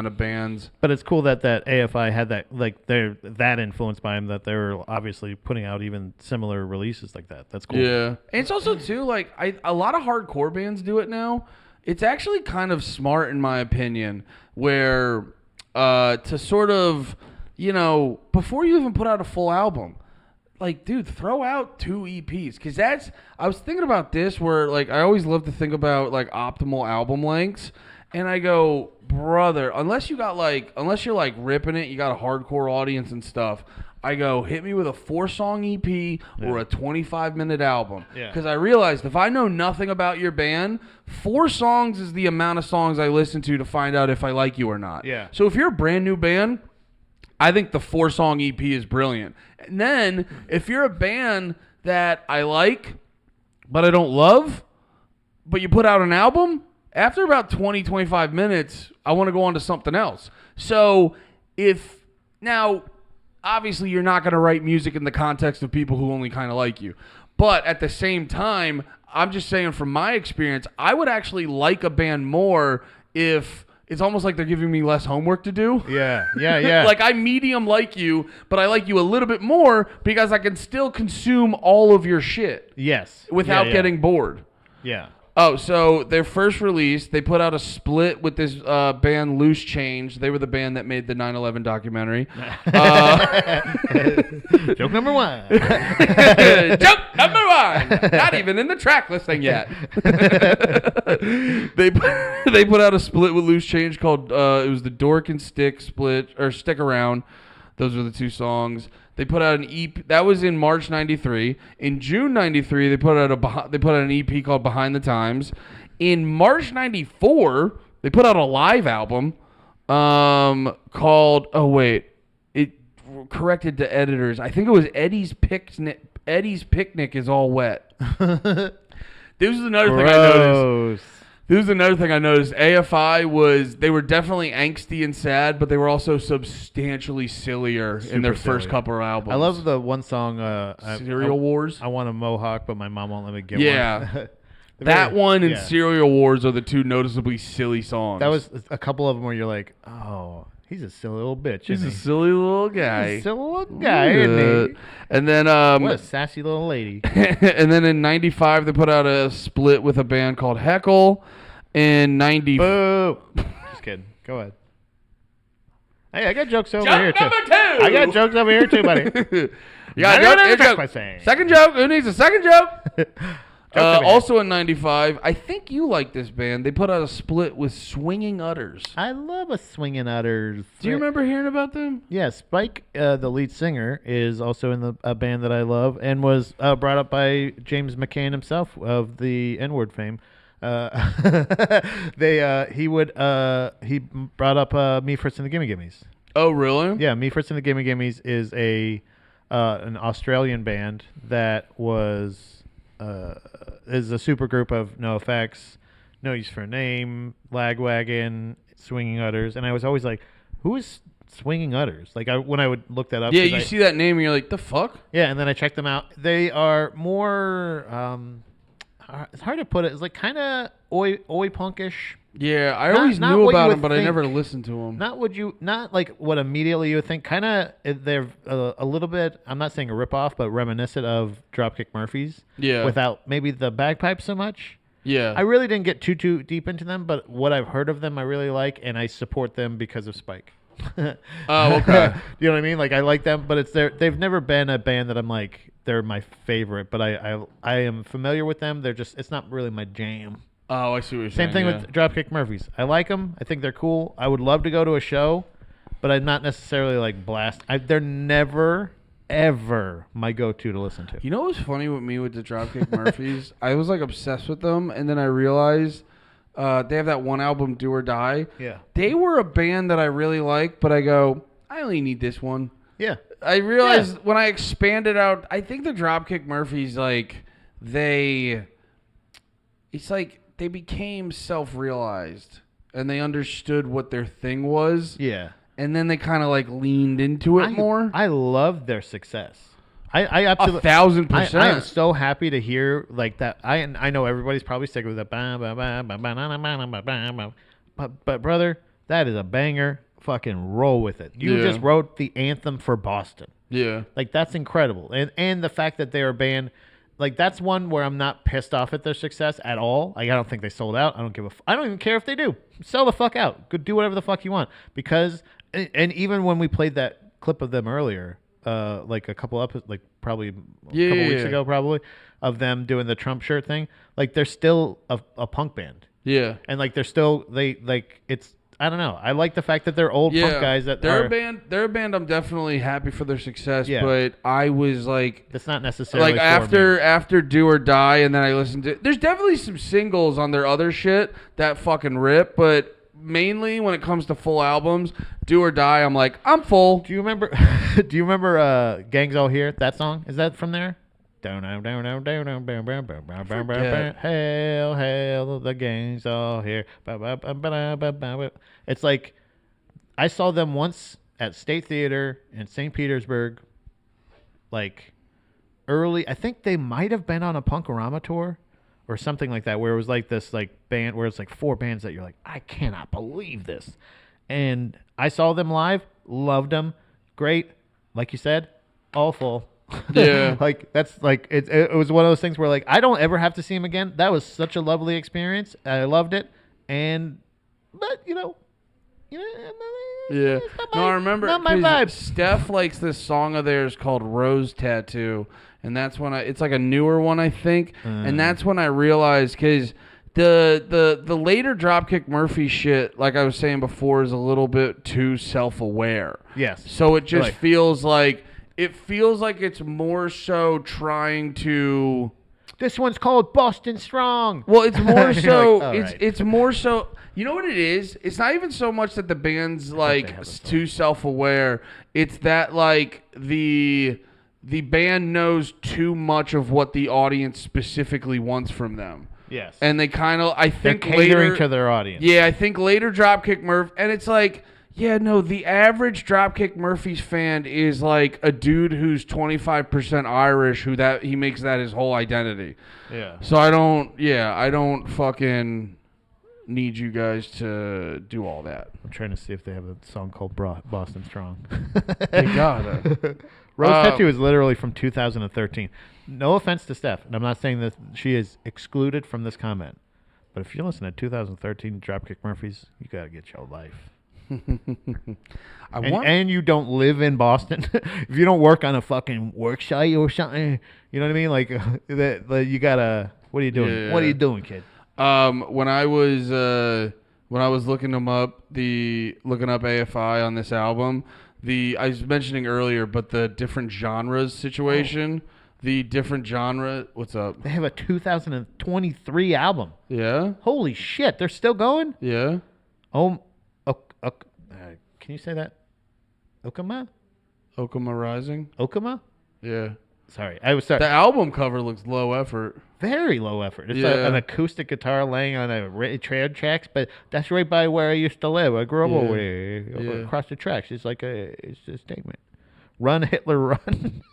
of bands. But it's cool that AFI had that, like, they're that influenced by him that they're obviously putting out even similar releases like that. That's cool. Yeah. And it's also, too, like, a lot of hardcore bands do it now. It's actually kind of smart, in my opinion, where to sort of, before you even put out a full album, like, dude, throw out 2 EPs. Because I was thinking about this where, like, I always love to think about, like, optimal album lengths. And I go, brother, unless you're like ripping it, you got a hardcore audience and stuff. I go, hit me with a 4-song EP or a 25-minute album. Yeah. Because I realized if I know nothing about your band, 4 songs is the amount of songs I listen to find out if I like you or not. Yeah. So if you're a brand new band, I think the 4-song EP is brilliant. And then if you're a band that I like, but I don't love, but you put out an album, after about 20, 25 minutes, I want to go on to something else. So now, obviously you're not going to write music in the context of people who only kind of like you. But at the same time, I'm just saying from my experience, I would actually like a band more if it's almost like they're giving me less homework to do. Yeah. Like I medium like you, but I like you a little bit more because I can still consume all of your shit. Yes. Without getting bored. Yeah. Oh, so their first release, they put out a split with this band Loose Change. They were the band that made the 9/11 documentary. Joke number 1. Joke number 1. Not even in the track listing yet. They put out a split with Loose Change called it was the Dork and Stick split or Stick Around. Those are the 2 songs. They put out an EP that was in March ~93. In June '93, they put out an EP called Behind the Times. In March '94, they put out a live album called it corrected to editors. I think it was Eddie's Picnic. Eddie's Picnic is All Wet. This is another thing I noticed. This is another thing I noticed. AFI they were definitely angsty and sad, but they were also substantially sillier in their first couple of albums. I love the one song, Cereal Wars. I want a mohawk, but my mom won't let me get one. That one and Cereal Wars are the 2 noticeably silly songs. That was a couple of them where you're like, oh, he's a silly little bitch. He's a silly little guy. He's a silly little guy, isn't he? And then what a sassy little lady. And then in '95 they put out a split with a band called Heckle. In '90. Boo! Just kidding. Go ahead. Hey, I got jokes over Joke here too. number 2. I got jokes over here too, buddy. You got a joke? Joke. Second joke. Who needs a second joke? Also in 95, I think you like this band. They put out a split with Swinging Utters. I love a Swinging Utters. Do you remember hearing about them? Yeah, Spike, the lead singer, is also in a band that I love and was brought up by James McCann himself of the N-word fame. He brought up Me First and the Gimme Gimmes. Oh, really? Yeah, Me First and the Gimme Gimmes is an Australian band that is a super group of NoFX, No Use for a Name, Lagwagon, Swinging Utters, and I was always like, who is Swinging Utters? Like when I would look that up. Yeah, you see that name and you're like, the fuck? Yeah, and then I checked them out. They are more. It's hard to put it. It's like kind of oi punkish. Yeah, I always knew about them, but I never listened to them. Not like what immediately you would think. Kind of, they're a little bit. I'm not saying a ripoff, but reminiscent of Dropkick Murphys. Yeah. Without maybe the bagpipes so much. Yeah. I really didn't get too deep into them, but what I've heard of them, I really like, and I support them because of Spike. Oh, okay. You know what I mean? Like I like them, but they've never been a band that I'm like they're my favorite. But I am familiar with them. It's not really my jam. Oh, I see what you're Same saying. thing with Dropkick Murphys. I like them. I think they're cool. I would love to go to a show, but I'm not necessarily like they're never, ever my go-to to listen to. You know what's funny with me with the Dropkick Murphys? I was like obsessed with them, and then I realized they have that one album, Do or Die. Yeah. They were a band that I really liked, but I go, I only need this one. Yeah. I realized when I expanded out, I think the Dropkick Murphys, it's like they became self-realized and they understood what their thing was. Yeah. And then they kind of like leaned into it more. I love their success. I absolutely 1,000%. I am so happy to hear like that. I know everybody's probably sick with that. But brother, that is a banger. Fucking roll with it. You just wrote the anthem for Boston. Yeah. Like that's incredible. And the fact that they're a band, like that's one where I'm not pissed off at their success at all. Like I don't think they sold out. I don't even care if they do. Sell the fuck out. Go do whatever the fuck you want. Because and even when we played that clip of them earlier, like a couple weeks ago, probably, of them doing the Trump shirt thing. Like they're still a punk band. Yeah. And like it's I don't know. I like the fact that they're old punk guys they're a band I'm definitely happy for their success, but I was like that's not necessarily like after Do or Die, and then I listened to there's definitely some singles on their other shit that fucking rip, but mainly when it comes to full albums, Do or Die, I'm like, I'm full. Do you remember Gangs All Here? That song? Is that from there? Hail, hail, the gang's all here. It's like I saw them once at State Theater in St. Petersburg, like early. I think they might have been on a Punkorama tour or something like that, where it was like this like band where it's like four bands that you're like, I cannot believe this. And I saw them live, loved them, great. Like you said, all full. Yeah. Like that's like it was one of those things where like I don't ever have to see him again. That was such a lovely experience. I loved it. But yeah. I remember not my vibe. Steph likes this song of theirs called Rose Tattoo, and that's when it's like a newer one, I think. And that's when I realized, because the later Dropkick Murphy shit, like I was saying before, is a little bit too self-aware. Yes. So it just feels like it's more so trying to. This one's called Boston Strong. Well, it's more so. Like, it's more so. You know what it is? It's not even so much that the band's like too self-aware. It's that like the band knows too much of what the audience specifically wants from them. Yes. And they kind of, I think, they're catering later to their audience. Yeah, I think later Dropkick Murphy, and it's like, yeah, no, the average Dropkick Murphys fan is like a dude who's 25% Irish, he makes that his whole identity. Yeah. So I don't fucking need you guys to do all that. I'm trying to see if they have a song called Boston Strong. They gotta. Rose Tattoo is literally from 2013. No offense to Steph, and I'm not saying that she is excluded from this comment, but if you listen to 2013 Dropkick Murphys, you gotta get your life. And you don't live in Boston, if you don't work on a fucking work site or something, you know what I mean? Like, you gotta What are you doing? Yeah. What are you doing, kid? When I was looking up AFI on this album, I was mentioning earlier, but the different genres situation, the different genre. What's up? They have a 2023 album. Yeah. Holy shit, they're still going? Yeah. Can you say that? Okama? Okama Rising. Okama? Yeah. Sorry, I was sorry. The album cover looks low effort. Very low effort. It's an acoustic guitar laying on a train tracks, but that's right by where I used to live. I grew up over across the tracks. It's like it's a statement. Run, Hitler, run.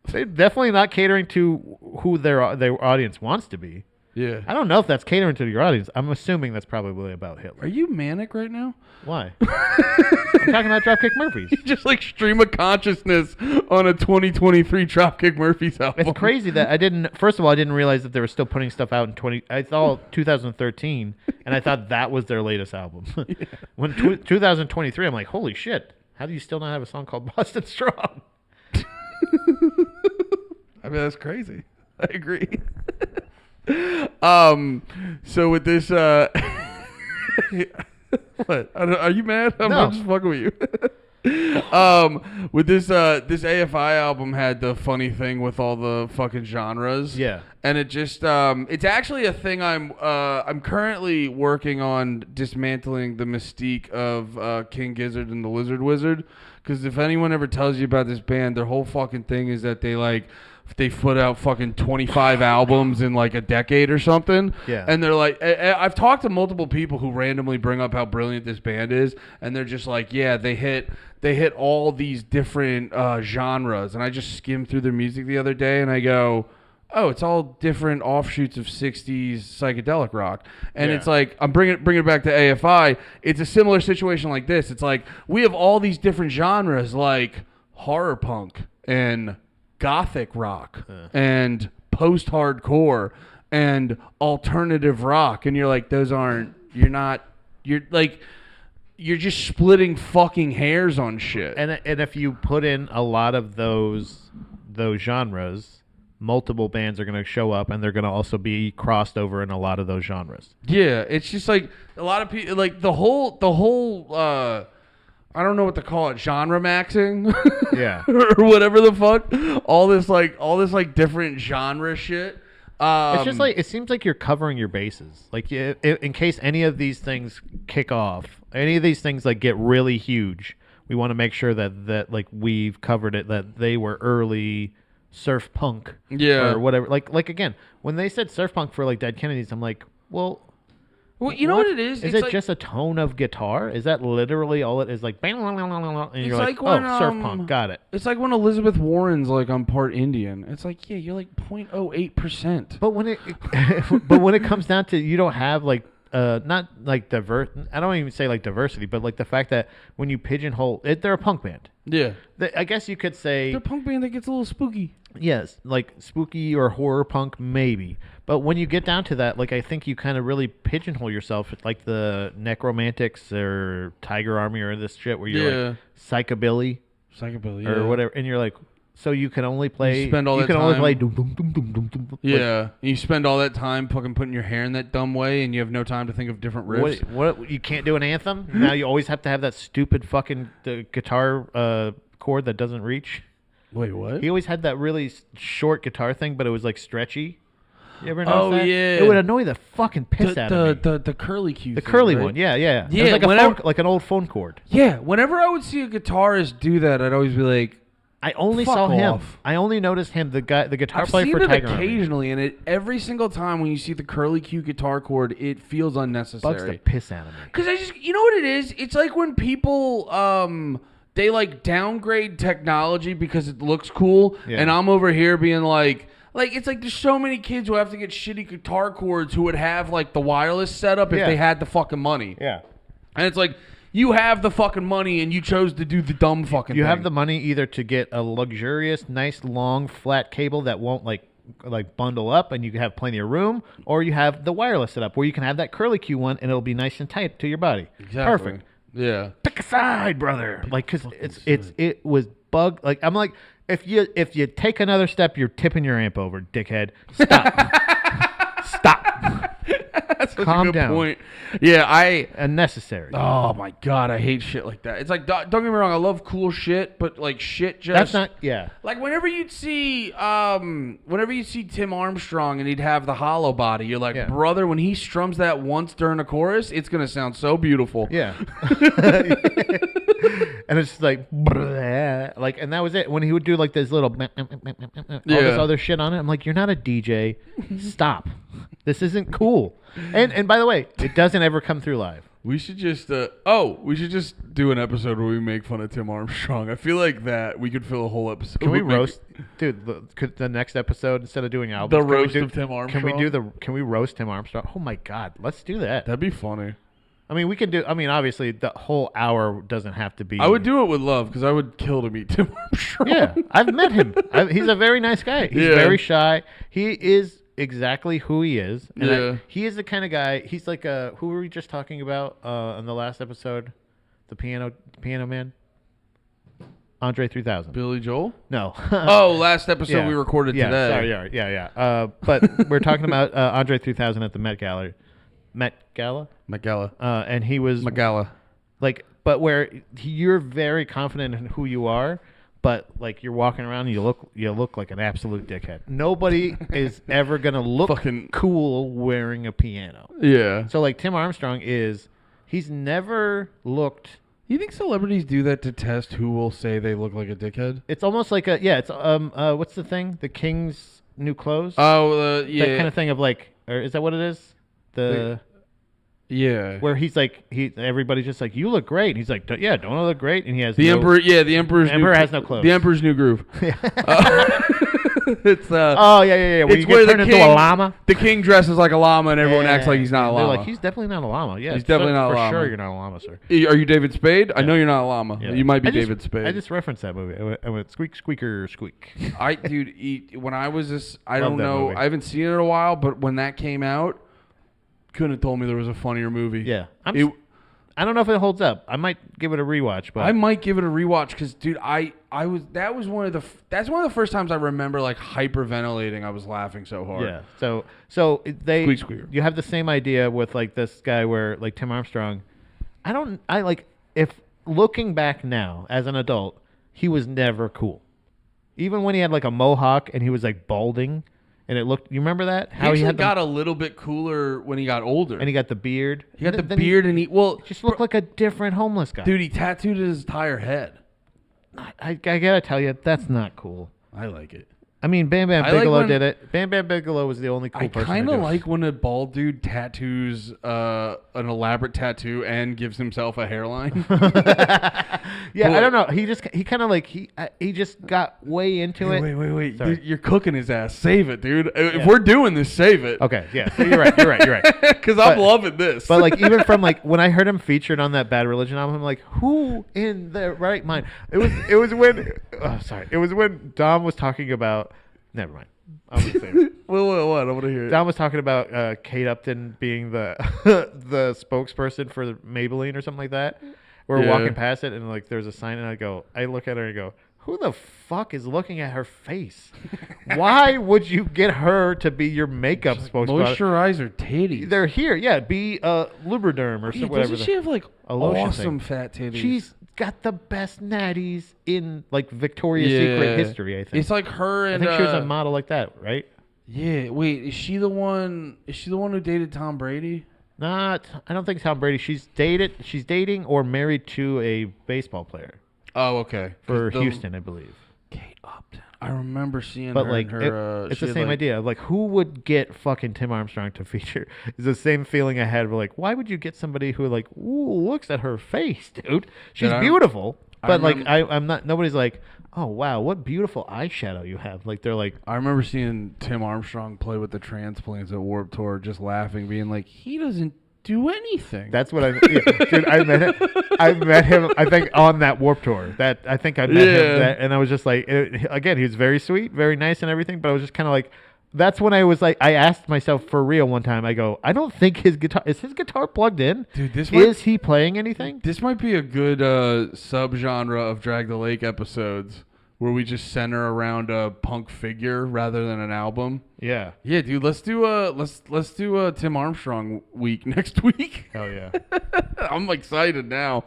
They're definitely not catering to who their audience wants to be. Yeah. I don't know if that's catering to your audience. I'm assuming that's probably about Hitler. Are you manic right now? Why? I'm talking about Dropkick Murphys. You just like stream of consciousness on a 2023 Dropkick Murphys album. It's crazy that first of all, I didn't realize that they were still putting stuff out in I thought 2013, and I thought that was their latest album. When 2023, I'm like, holy shit, how do you still not have a song called Boston Strong? I mean, that's crazy. I agree. So with this, what? Are you mad? I'm just fucking with you. With this AFI album had the funny thing with all the fucking genres. Yeah. And it just, it's actually a thing I'm currently working on dismantling the mystique of King Gizzard and the Lizard Wizard. Because if anyone ever tells you about this band, their whole fucking thing is that they put out fucking 25 albums in like a decade or something. Yeah. And they're like, I've talked to multiple people who randomly bring up how brilliant this band is, and they're just like, yeah, they hit all these different genres. And I just skimmed through their music the other day, and I go, oh, it's all different offshoots of 60s psychedelic rock. And it's like, I'm bringing it back to AFI. It's a similar situation like this. It's like, we have all these different genres like horror punk and gothic rock and post-hardcore and alternative rock. And you're like, you're just splitting fucking hairs on shit. And if you put in a lot of those genres, multiple bands are going to show up, and they're going to also be crossed over in a lot of those genres. Yeah, it's just like a lot of people, like the whole I don't know what to call it, genre maxing. Yeah. Or whatever the fuck. All this different genre shit. It's just like, it seems like you're covering your bases. Like, in case any of these things kick off, any of these things like get really huge, we want to make sure that like we've covered it, that they were early surf punk, or whatever. Like again, when they said surf punk for like Dead Kennedys, I'm like, well, you know what it is? Is it like, just a tone of guitar? Is that literally all it is? Like, and you're like, when, surf punk, got it. It's like when Elizabeth Warren's like, I'm part Indian. It's like, yeah, you're like 0.08%. But when it comes down to, you don't have like not like diverse. I don't even say like diversity, but like the fact that when you pigeonhole it, they're a punk band. Yeah, I guess you could say they're a punk band that gets a little spooky. Yes, like spooky or horror punk, maybe. But when you get down to that, like, I think you kind of really pigeonhole yourself, like the Necromantics or Tiger Army or this shit where you're like psychobilly, or whatever, and you're like, so you can only play. You spend all that time. Only play doom doom doom doom doom doom. Yeah, and you spend all that time fucking putting your hair in that dumb way, and you have no time to think of different riffs. What you can't do an anthem now? You always have to have that stupid fucking guitar chord that doesn't reach. Wait, what? He always had that really short guitar thing, but it was like stretchy. You ever notice that? Yeah. It would annoy the fucking piss out of me. The curly cue. The curly one, yeah. Yeah, it was like an old phone cord. Yeah, whenever I would see a guitarist do that, I'd always be like, I only fuck saw him. off. I only noticed him, the guitar I've player seen for it Tiger Army. occasionally, and every single time when you see the curly cue guitar chord, it feels unnecessary. Bugs the piss out of me. Because you know what it is? It's like when people they like downgrade technology because it looks cool, and I'm over here being like it's like there's so many kids who have to get shitty guitar chords who would have like the wireless setup if they had the fucking money. Yeah. And it's like, you have the fucking money and you chose to do the dumb fucking thing. You have the money either to get a luxurious, nice, long, flat cable that won't like bundle up and you can have plenty of room, or you have the wireless setup where you can have that curly Q one and it'll be nice and tight to your body. Exactly. Perfect. Yeah. Pick a side, brother. Like, cause it was bug. Like, I'm like, if you take another step, you're tipping your amp over, dickhead. Stop. Stop. That's such Calm a good down. point. Yeah, Unnecessary. Oh my god, I hate shit like that. It's like, don't get me wrong, I love cool shit, but like shit just. That's not. Yeah. Like whenever you'd see Tim Armstrong and he'd have the hollow body, you're like, brother, when he strums that once during a chorus, it's gonna sound so beautiful. Yeah. And it's just like, like, and that was it. When he would do like this little, all this other shit on it, I'm like, you're not a DJ. Stop. This isn't cool. And by the way, it doesn't ever come through live. We should just do an episode where we make fun of Tim Armstrong. I feel like that we could fill a whole episode. Can we roast, dude? The next episode, instead of doing albums, the roast of Tim Armstrong. Can we roast Tim Armstrong? Oh my god, let's do that. That'd be funny. I mean, we can do. I mean, obviously, the whole hour doesn't have to be. I would do it with love because I would kill to meet Tim Armstrong. Yeah, I've met him. He's a very nice guy. He's very shy. He is exactly who he is. And he is the kind of guy. He's like who were we just talking about in the last episode? The piano man. Andre 3000. Billy Joel? No. Last episode we recorded today. Sorry, yeah. But we're talking about Andre 3000 at the Met Gala. And he was like, but where you're very confident in who you are, but like you're walking around and you look like an absolute dickhead. Nobody is ever gonna look fucking cool wearing a piano. Yeah. So like Tim Armstrong he's never looked. You think celebrities do that to test who will say they look like a dickhead? It's almost like it's what's the thing? The King's New Clothes? Oh, yeah. That kind of thing of like, or is that what it is? Yeah. Where he's like, everybody's just like, you look great. And he's like, don't I look great? And he has the Emperor. Yeah, the Emperor has no clothes. The Emperor's New Groove. It's When you get turned into a llama. The king dresses like a llama, and everyone acts like he's not a llama. They're like, he's definitely not a llama. Yeah, he's definitely not a llama. For sure, you're not a llama, sir. Are you David Spade? I know you're not a llama. Yeah. You might be David Spade. I just referenced that movie. I went squeak, squeaker, squeak. When I was this, I don't know. I haven't seen it in a while, but when that came out, couldn't have told me there was a funnier movie. Yeah. I don't know if it holds up. I might give it a rewatch, but I might give it a rewatch because, dude, that's one of the first times I remember like hyperventilating. I was laughing so hard. Yeah. So you have the same idea with like this guy where like Tim Armstrong. If looking back now as an adult, he was never cool. Even when he had like a mohawk and he was like balding. And it looked. You remember that? How he got a little bit cooler when he got older. And he got the beard. He got the beard, and he just looked like a different homeless guy. Dude, he tattooed his entire head. I gotta tell you, that's not cool. I like it. I mean, Bam Bam Bigelow did it. Bam Bam Bigelow was the only cool person. I kind of like when a bald dude tattoos an elaborate tattoo and gives himself a hairline. Yeah, I don't know. He kind of like he just got way into it. Wait. Dude, you're cooking his ass. Save it, dude. If we're doing this, save it. Okay, yeah. So you're right. Because I'm loving this. But like even from like when I heard him featured on that Bad Religion album, I'm like, who in their right mind? It was when Dom was talking about. Never mind. I'm gonna say it. What? I want to hear it. Don was talking about Kate Upton being the the spokesperson for Maybelline or something like that. We're walking past it and like there's a sign and I look at her and go, who the fuck is looking at her face? Why would you get her to be your makeup spokesperson? Moisturize her titties. They're here. Yeah, be Lubriderm or something. Doesn't she have like awesome fat titties? She's got the best natties in like Victoria's Secret history, I think. It's like her and I think she was a model like that, right? Yeah. Wait, is she the one who dated Tom Brady? I don't think Tom Brady. She's dating or married to a baseball player. Oh, okay. For Houston, I believe. Kate Upton. I remember seeing but her. Like, it's the same idea. Like, who would get fucking Tim Armstrong to feature? It's the same feeling I had. Like, why would you get somebody who like, ooh, looks at her face, dude? She's beautiful. But like, I'm not. Nobody's like, oh wow, what beautiful eyeshadow you have. Like they're like. I remember seeing Tim Armstrong play with the Transplants at Warped Tour, just laughing, being like, he doesn't do anything. That's what dude. I met him. I think on that Warped Tour. That I think I met him. And I was just like, again, he was very sweet, very nice, and everything. But I was just kind of like, that's when I was like, I asked myself for real one time. I go, I don't think his guitar plugged in? Dude, Is he playing anything? This might be a good subgenre of Drag the Lake episodes where we just center around a punk figure rather than an album. Yeah. Yeah, dude, let's do a Tim Armstrong week next week. Hell yeah. I'm excited now.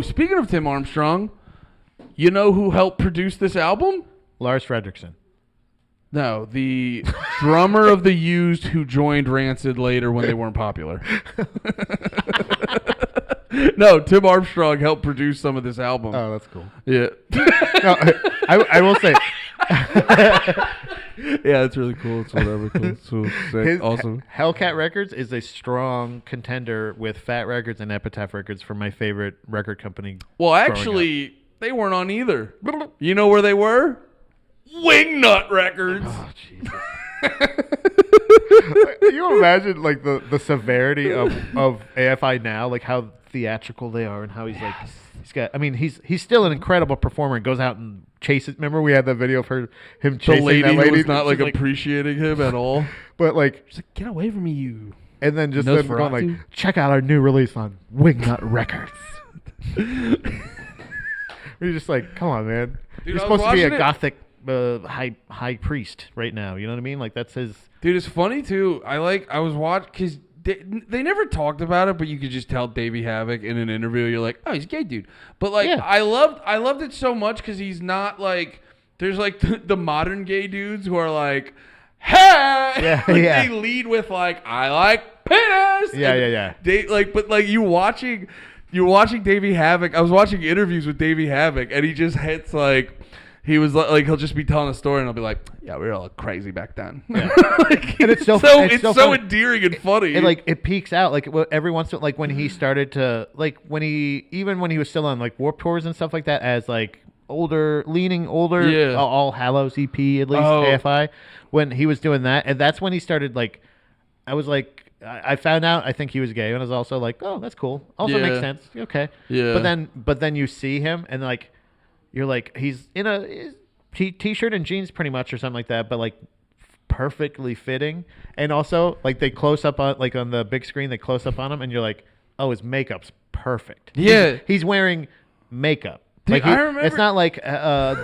Speaking of Tim Armstrong, you know who helped produce this album? Lars Fredriksson. No, the drummer of The Used who joined Rancid later when they weren't popular. No, Tim Armstrong helped produce some of this album. Oh, that's cool. Yeah. No, I will say. Yeah, it's really cool. It's whatever. Cool. It's so sick. Awesome. Hellcat Records is a strong contender with Fat Records and Epitaph Records for my favorite record company. Well, actually, they weren't on either. You know where they were? Wingnut Records. Oh, Jesus. Can you imagine like the severity of AFI now, like how theatrical they are and how he's like he's still an incredible performer and goes out and chases. Remember we had that video of him chasing The lady that lady who was not like She's appreciating him at all. but like She's like, get away from me, you. and then just then going like, check out our new release on Wingnut Records. You're just like, come on, man. Dude, You're supposed to be a gothic high priest right now. You know what I mean? Like that's his. Dude, it's funny too. I was watching because they never talked about it, but you could just tell Davey Havoc in an interview. You're like, oh, he's a gay dude. But like, Yeah. I loved it so much because he's not like there's like the modern gay dudes who are like, hey, Yeah, like, yeah. they lead with like, I like penis. Yeah, And yeah. They like, but like you're watching Davey Havoc. I was watching interviews with Davey Havoc, and he just hits like. He was like, he'll just be telling a story, and I'll be like, "Yeah, we were all crazy back then." Yeah. Like, And it's so endearing and funny. It peaks out like every once in like when he started to like when he was still on like Warped Tours and stuff like that as like leaning older, Yeah. All Hallows EP at least AFI when he was doing that, and that's when he started like I was like I found out I think he was gay, and I was also like, oh, that's cool, also makes sense, okay, Yeah. but then you see him and like. You're like he's in a t-shirt and jeans pretty much or something like that, but like perfectly fitting. And also like they close up on like on the big screen, they close up on him, and you're like, oh, his makeup's perfect. Yeah. he's wearing makeup. Dude, Like I remember it's not like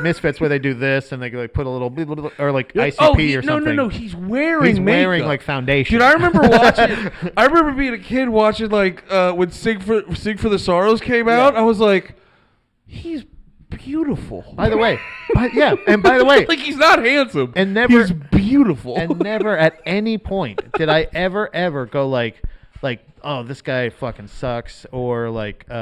Misfits where they do this and they like put a little or like ICP or something. No, he's wearing wearing makeup. like foundation. Dude, I remember watching. I remember being a kid watching like when Sing for the Sorrows came out. I was like, he's beautiful. By the way, and by the way, like he's not handsome, and never he's beautiful, and never at any point did I ever go like, oh, this guy fucking sucks, or like, what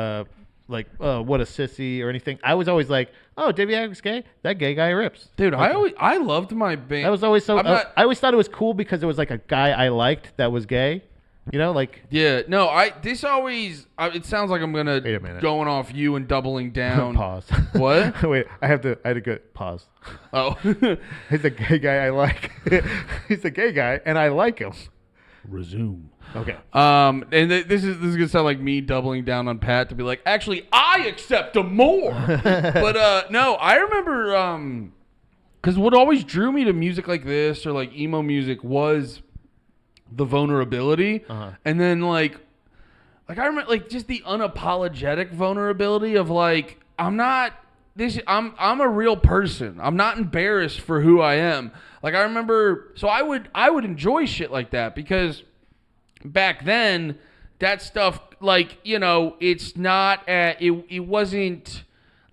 a sissy or anything. I was always like, oh, Davey Havoc's gay. That gay guy rips, dude. I loved my band. I was always so. I always thought it was cool because it was like a guy I liked that was gay. You know, like yeah, no, it sounds like I'm Wait a minute. going off you and doubling down. Pause. What? Wait, I had a good pause. Oh, He's a gay guy I like. He's a gay guy and I like him. resume. Okay. And this is gonna sound like me doubling down on Pat to be like, actually, I accept him more. But no, I remember because what always drew me to music like this or like emo music was the vulnerability, and then like I remember like just the unapologetic vulnerability of like I'm a real person. I'm not embarrassed for who I am. Like I remember, so I would enjoy shit like that because back then that stuff like it's not it wasn't.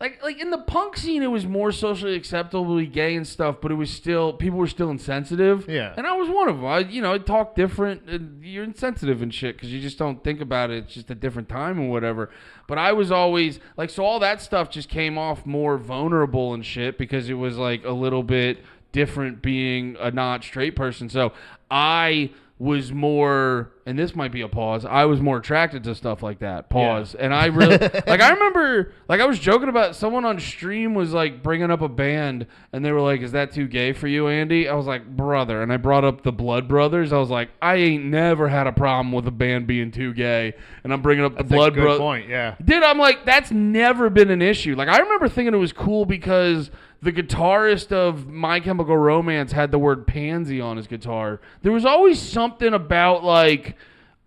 Like in the punk scene, it was more socially acceptable to be gay and stuff, but it was still people were still insensitive. Yeah, and I was one of them. I talk different. And you're insensitive and shit because you just don't think about it. It's just a different time and whatever. But I was always like, so all that stuff just came off more vulnerable and shit because it was like a little bit different being a not straight person. So I was more, and this might be a pause, I was more attracted to stuff like that. Pause. Yeah. And I really, like, I remember, like, I was joking about someone on stream was, like, bringing up a band, and they were like, is that too gay for you, Andy? I was like, brother. And I brought up the Blood Brothers. I was like, I ain't never had a problem with a band being too gay. And I'm bringing up the Blood Brothers. Good point, yeah. Dude, I'm like, that's never been an issue. Like, I remember thinking it was cool because the guitarist of My Chemical Romance had the word pansy on his guitar. There was always something about, like,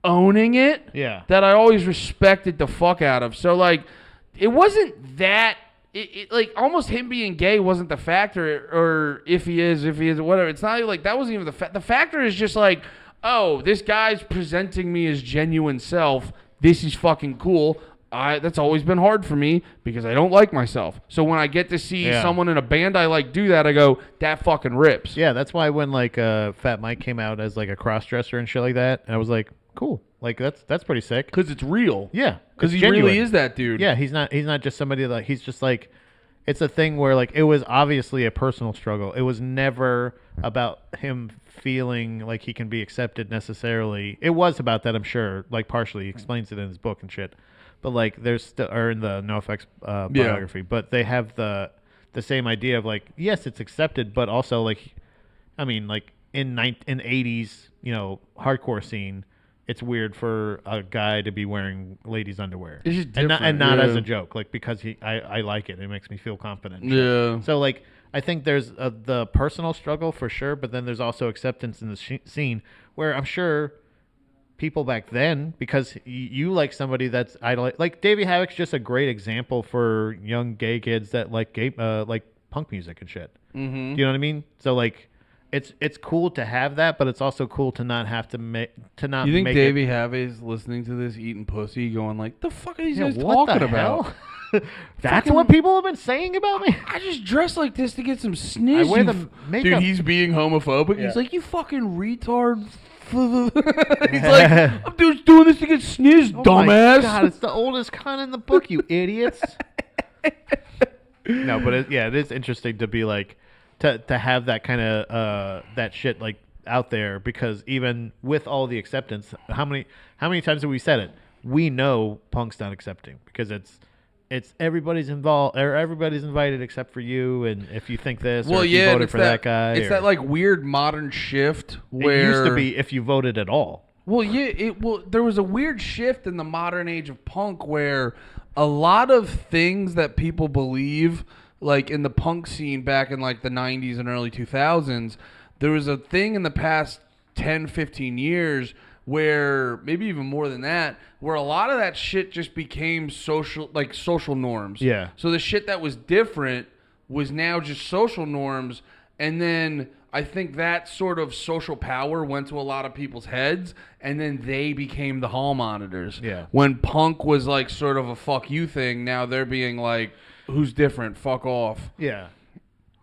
owning it that I always respected the fuck out of. So, like, it wasn't that, like, almost him being gay wasn't the factor, or if he is, whatever. It's not like that wasn't even the factor. The factor is just like, oh, this guy's presenting me as genuine self. This is fucking cool. That's always been hard for me because I don't like myself. So when I get to see someone in a band I like do that, I go, that fucking rips. Yeah, that's why when, like, Fat Mike came out as, like, a cross-dresser and shit like that, and I was like, cool. Like, that's pretty sick. Because it's real. Yeah. Because he really is that dude. Yeah, he's not just somebody that, he's just, like, it's a thing where, like, it was obviously a personal struggle. It was never about him feeling like he can be accepted necessarily. It was about that, I'm sure. Like, partially. He explains it in his book and shit. But, like, there's still, or in the NoFX biography, but they have the same idea of, like, yes, it's accepted, but also, like, I mean, like, in 80s, you know, hardcore scene, it's weird for a guy to be wearing ladies' underwear. It's just different. And not as a joke, like, because I like it. It makes me feel confident. Yeah. So, like, I think there's the personal struggle for sure, but then there's also acceptance in the scene where I'm sure people back then, because you like somebody that's idolized, like Davey Havok's just a great example for young gay kids that like like punk music and shit. Mm-hmm. Do you know what I mean? So, like, it's cool to have that, but it's also cool to not have to make You think Davey Havok's listening to this eating pussy, going like, "The fuck are these guys talking about?" That's what people have been saying about me. I just dress like this to get some sniz. I wear the makeup. Dude, he's being homophobic. Yeah. He's like, "You fucking retard." He's like, I'm just doing this to get sniz, dumbass. My God, it's the oldest con in the book, you idiots. No, but it is interesting to be like, to have that kind of that shit like out there, because even with all the acceptance, how many times have we said it? We know punk's not accepting because it's everybody's involved, or everybody's invited except for you, and if you think this, or if you voted for that guy. It's that like weird modern shift where it used to be if you voted at all. Well, yeah, there was a weird shift in the modern age of punk where a lot of things that people believe, like in the punk scene back in like the 90s and early 2000s, there was a thing in the past 10, 15 years where, maybe even more than that, where a lot of that shit just became social norms. Yeah. So the shit that was different was now just social norms, and then I think that sort of social power went to a lot of people's heads, and then they became the hall monitors. Yeah. When punk was like sort of a fuck you thing, now they're being like, who's different? Fuck off. Yeah.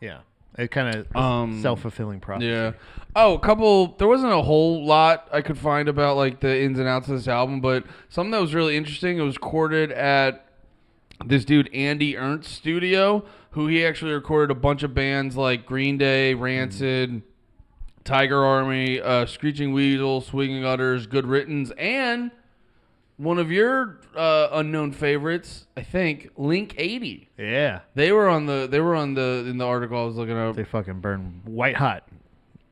Yeah. It kind of self-fulfilling prophecy. Yeah. There wasn't a whole lot I could find about like the ins and outs of this album, but something that was really interesting, it was recorded at this dude Andy Ernst's studio, who he actually recorded a bunch of bands like Green Day, Rancid, Tiger Army, Screeching Weasel, Swinging Utters, Good Riddance, and one of your unknown favorites, I think, Link 80. Yeah. They were in the article I was looking up. They fucking burn white hot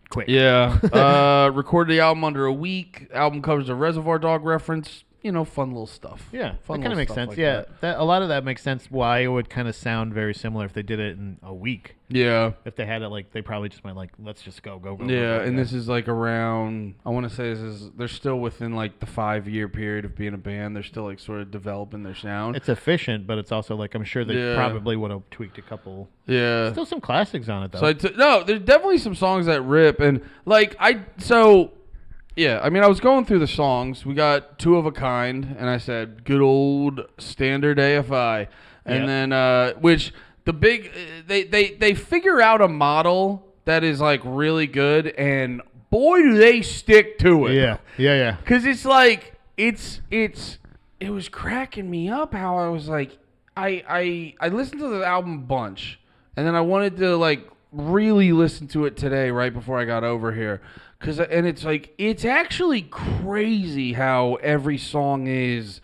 quick. Yeah. Recorded the album under a week. Album covers a Reservoir Dog reference. You know, fun little stuff. Yeah, that kind of makes sense. Like that a lot of that makes sense why it would kind of sound very similar if they did it in a week. Yeah. If they had it, like, they probably just went like, let's just go. Yeah, and this is like around, I want to say they're still within like the 5-year period of being a band. They're still like sort of developing their sound. It's efficient, but it's also like, I'm sure they probably would have tweaked a couple. Yeah. Still some classics on it though. So no, there's definitely some songs that rip, and like yeah, I mean, I was going through the songs. We got Two of a Kind, and I said, good old standard AFI. And then, which the big, they figure out a model that is like really good, and boy, do they stick to it. Yeah. Because it's like, it was cracking me up how I was like, I listened to the album a bunch, and then I wanted to like really listened to it today right before I got over here. And it's like, it's actually crazy how every song is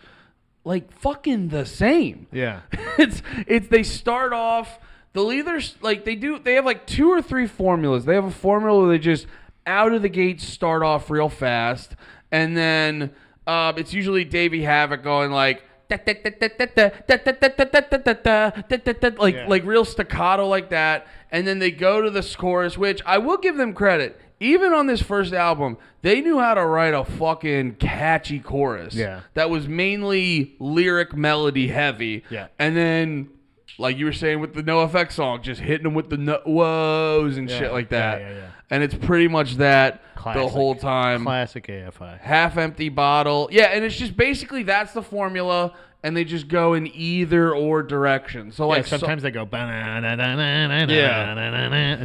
like fucking the same. Yeah. They start off, they'll either like they have like 2 or 3 formulas. They have a formula where they just out of the gate start off real fast, and then it's usually Davey Havoc going like like real staccato like that, and then they go to the chorus, which I will give them credit. Even on this first album, they knew how to write a fucking catchy chorus. Yeah. That was mainly lyric melody heavy. Yeah. And then, like you were saying with the NoFX song, just hitting them with the whoas and shit like that. Yeah. And it's pretty much that the whole time. Classic AFI. Half empty bottle. Yeah, and it's just basically that's the formula, and they just go in either or direction. So like sometimes they go and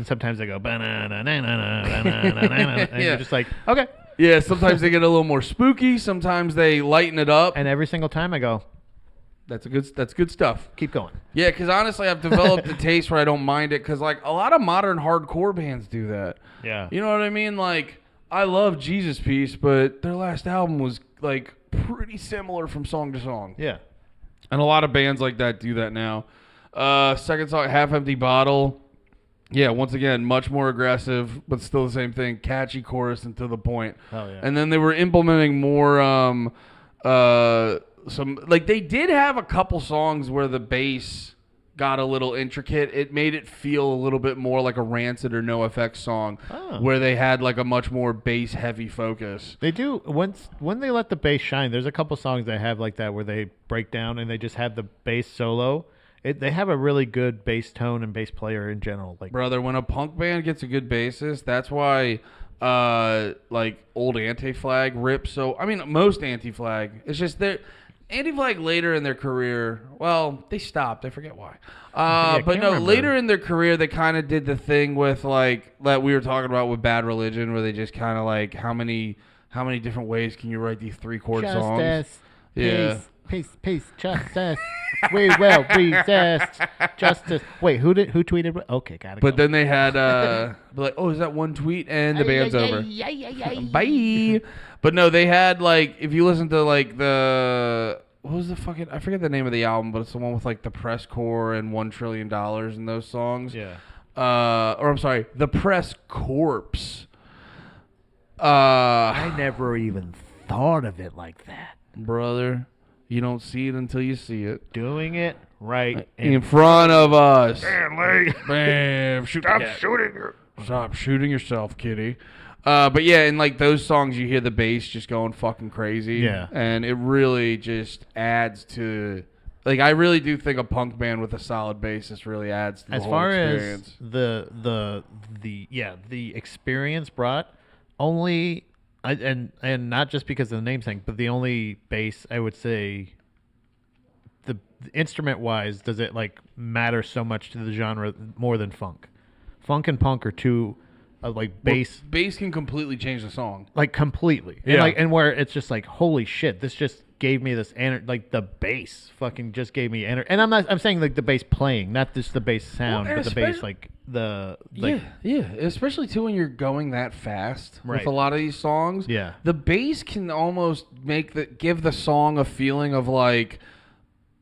sometimes they go and you're just like, okay. Yeah, sometimes they get a little more spooky, sometimes they lighten it up. And every single time I go, that's good stuff. Keep going. Yeah, because honestly, I've developed a taste where I don't mind it, because like a lot of modern hardcore bands do that. Yeah. You know what I mean? Like, I love Jesus Piece, but their last album was like pretty similar from song to song. Yeah. And a lot of bands like that do that now. Second song, Half Empty Bottle. Yeah, once again, much more aggressive, but still the same thing. Catchy chorus and to the point. Oh, yeah. And then they were implementing more they did have a couple songs where the bass got a little intricate. It made it feel a little bit more like a Rancid or NoFX song, where they had like a much more bass heavy focus. They do when they let the bass shine. There's a couple songs that have like that where they break down and they just have the bass solo. They have a really good bass tone and bass player in general. Like, brother, when a punk band gets a good bassist, that's why like old Anti-Flag rips. So I mean, most Anti-Flag, it's just they're Anti-Flag later in their career, well, they stopped. I forget why. But no, later in their career, they kind of did the thing with like that we were talking about with Bad Religion, where they just kind of like how many different ways can you write these 3-chord songs? Justice, yeah, peace, justice. We will resist justice. Wait, who tweeted? Okay, got it. But then they had like, oh, is that one tweet and the band's over? Bye. But no, they had like, if you listen to like what was the fucking, I forget the name of the album, but it's the one with like the Press Corps and $1 Trillion in those songs. Yeah. Or I'm sorry, the Press Corps. I never even thought of it like that, brother. You don't see it until you see it. Doing it right in front of us. Bam, Stop shooting yourself, kitty. But yeah, in like those songs, you hear the bass just going fucking crazy. Yeah. And it really just adds to, like, I really do think a punk band with a solid bassist really adds to the whole experience. As the experience brought only. And not just because of the name thing, but the only bass I would say, the instrument wise, does it like matter so much to the genre more than funk? Funk and punk are two, like bass. Well, bass can completely change the song, like completely. Yeah. And where it's just like, holy shit, this just gave me this like the bass fucking just gave me energy. And I'm saying like the bass playing, not just the bass sound, but the bass like yeah, especially too when you're going that fast right. with a lot of these songs. Yeah, the bass can almost give the song a feeling of like,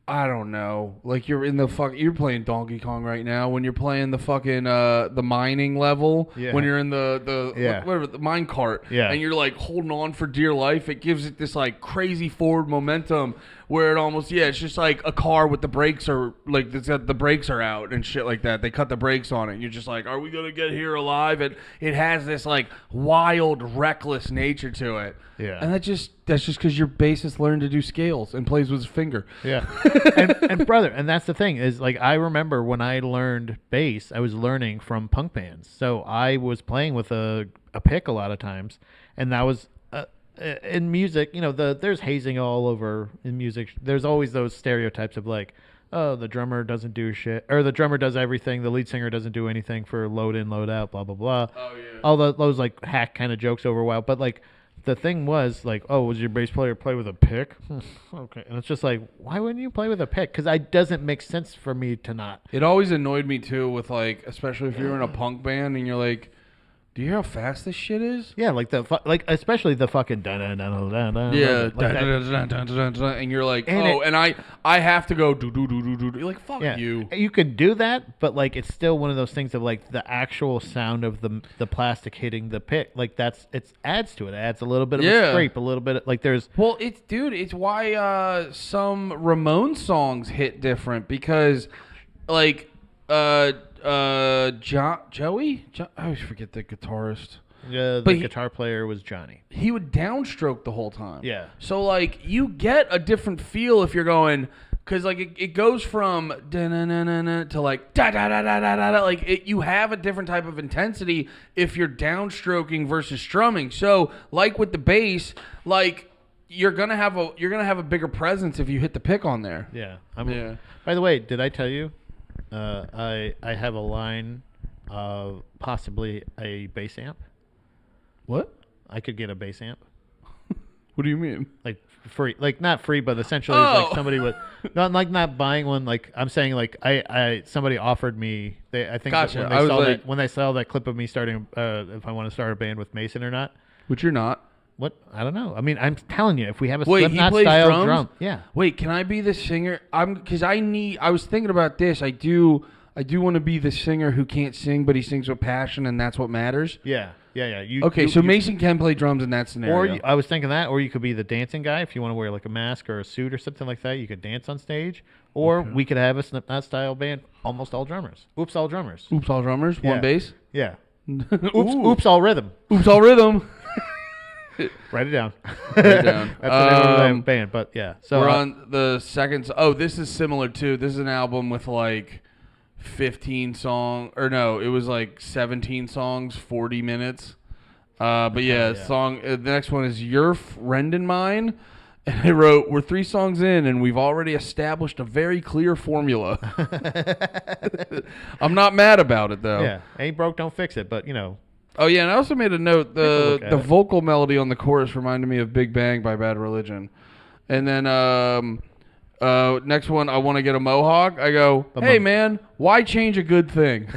I don't know, like you're you're playing Donkey Kong right now when you're playing the fucking the mining level, when you're in the mine cart, and you're like holding on for dear life. It gives it this like crazy forward momentum where it almost it's just like a car with the brakes are like the brakes are out and shit like that. They cut the brakes on it. And you're just like, are we gonna get here alive? And it has this like wild, reckless nature to it. Yeah, and that's just because your bassist learned to do scales and plays with his finger. Yeah, and brother, and that's the thing is like I remember when I learned bass, I was learning from punk bands, so I was playing with a pick a lot of times, and that was in music. You know, there's hazing all over in music. There's always those stereotypes of like, oh, the drummer doesn't do shit, or the drummer does everything, the lead singer doesn't do anything for load in, load out, blah blah blah. Oh yeah, all those like hack kind of jokes over a while, but like. the thing was like, oh, was your bass player play with a pick? Okay, and it's just like, why wouldn't you play with a pick? Because it doesn't make sense for me to not. It always annoyed me too with like, especially if you're in a punk band and you're like, do you hear how fast this shit is? Yeah, like especially the fucking dun dun dun dun dun. Yeah, like that. and you're like, And and I have to go do do do do do. You're like, fuck Yeah, you. you can do that, but like it's still one of those things of like the actual sound of the plastic hitting the pick. Like it adds to it. It adds a little bit of a scrape, a little bit of, like there's. Well, it's why some Ramones songs hit different because, like, Joey, I always forget the guitarist. The guitar player was Johnny. He would downstroke the whole time. Yeah. So like you get a different feel if you're going, because like it goes from da-na-na-na-na to like da-da-da-da-da-da. Like you have a different type of intensity if you're downstroking versus strumming. So like with the bass, like you're gonna have a bigger presence if you hit the pick on there. Yeah. By the way, did I tell you? I have a line of possibly a bass amp. What? I could get a bass amp. What do you mean? Like free, like not free, but essentially like somebody would not buying one. Like I'm saying, like somebody offered me. I think Gotcha. when they saw that clip of me starting, if I want to start a band with Mason or not. Which you're not. What? I don't know. I mean, I'm telling you, if we have a Wait, Slipknot he plays style drums? drum, yeah. Wait, can I be the singer? I was thinking about this. I do want to be the singer who can't sing, but he sings with passion, and that's what matters. Yeah. So Mason can play drums in that scenario. Or I was thinking that, or you could be the dancing guy if you want to wear like a mask or a suit or something like that. You could dance on stage, or we could have a Slipknot style band, almost all drummers. Oops, all drummers. Oops, all drummers, one bass. Yeah. Oops, all rhythm. Oops, all rhythm. Write it down. Write it down. That's the name of the band, but yeah. So we're on the second. Oh, this is similar too. This is an album with like 15 songs, or no, it was like 17 songs, 40 minutes. But yeah, song. The next one is Your Friend and Mine. And I wrote, we're 3 songs in, and we've already established a very clear formula. I'm not mad about it, though. Yeah, ain't broke, don't fix it, but, you know. Oh, yeah, and I also made a note. The vocal melody on the chorus reminded me of Big Bang by Bad Religion. And then next one, I Want to Get a Mohawk. I go, hey, man, why change a good thing?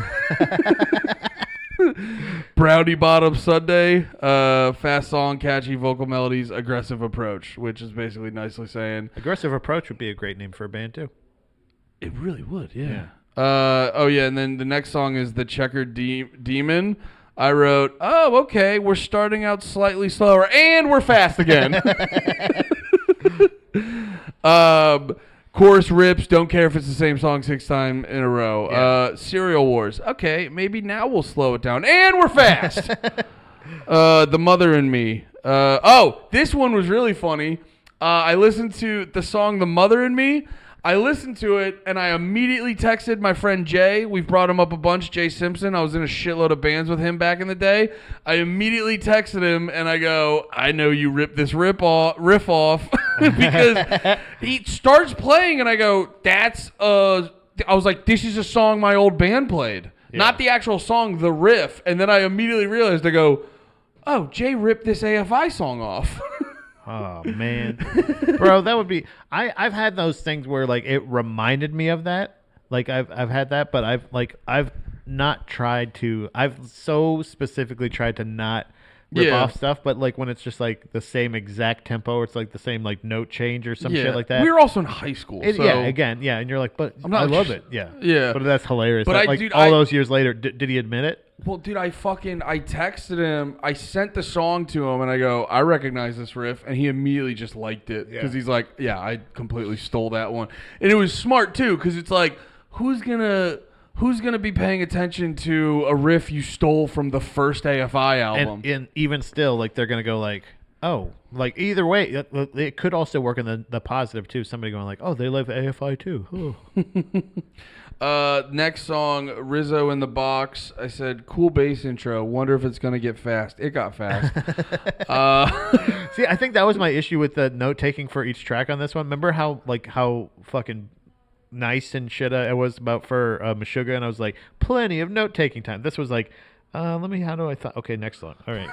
Brownie Bottom Sunday, fast song, catchy vocal melodies, aggressive approach, which is basically nicely saying. Aggressive approach would be a great name for a band, too. It really would, yeah. And then the next song is The Checkered Demon. I wrote, oh, okay, we're starting out slightly slower, and we're fast again. Chorus rips, don't care if it's the same song 6 times in a row. Yeah. Cereal Wars. Okay, maybe now we'll slow it down. And we're fast. The Mother and Me. This one was really funny. I listened to the song The Mother and Me. I listened to it, and I immediately texted my friend Jay. We've brought him up a bunch, Jay Simpson. I was in a shitload of bands with him back in the day. I immediately texted him, and I go, I know you ripped this riff off. Because he starts playing, and I go, I was like, this is a song my old band played. Yeah. Not the actual song, the riff. And then I immediately realized, I go, oh, Jay ripped this AFI song off. Oh man, bro, that would be. I've had those things where like it reminded me of that. Like I've had that, but I've not tried to. I've so specifically tried to not rip off stuff. But like when it's just like the same exact tempo, or it's like the same like note change or some shit like that. We were also in high school. So and you're like, but I love it. Yeah. But that's hilarious. But all those years later, did he admit it? Well, dude, I texted him. I sent the song to him, and I go, I recognize this riff, and he immediately just liked it because he's like, yeah, I completely stole that one, and it was smart too because it's like, who's gonna be paying attention to a riff you stole from the first AFI album? And even still, like they're gonna go like, oh, like either way, it could also work in the positive too. Somebody going like, oh, they love AFI too. Next song, Rizzo in the Box. I said, cool bass intro. Wonder if it's going to get fast. It got fast. See, I think that was my issue with the note taking for each track on this one. Remember how fucking nice and shit it was about for Meshuggah, and I was like, plenty of note taking time. This was like Let me. How do I thought? Okay, next song. All right.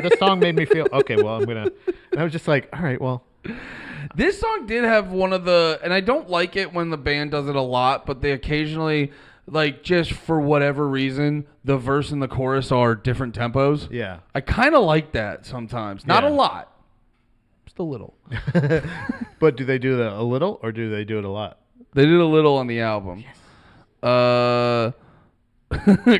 This song made me feel okay. Well, I'm gonna. And I was just like, all right. Well, This song did have one of the, and I don't like it when the band does it a lot, but they occasionally, like, just for whatever reason, the verse and the chorus are different tempos. yeah. I kind of like that sometimes. Not a Yeah. lot. Just a little. But do they do that a little or do they do it a lot? They did a little on the album.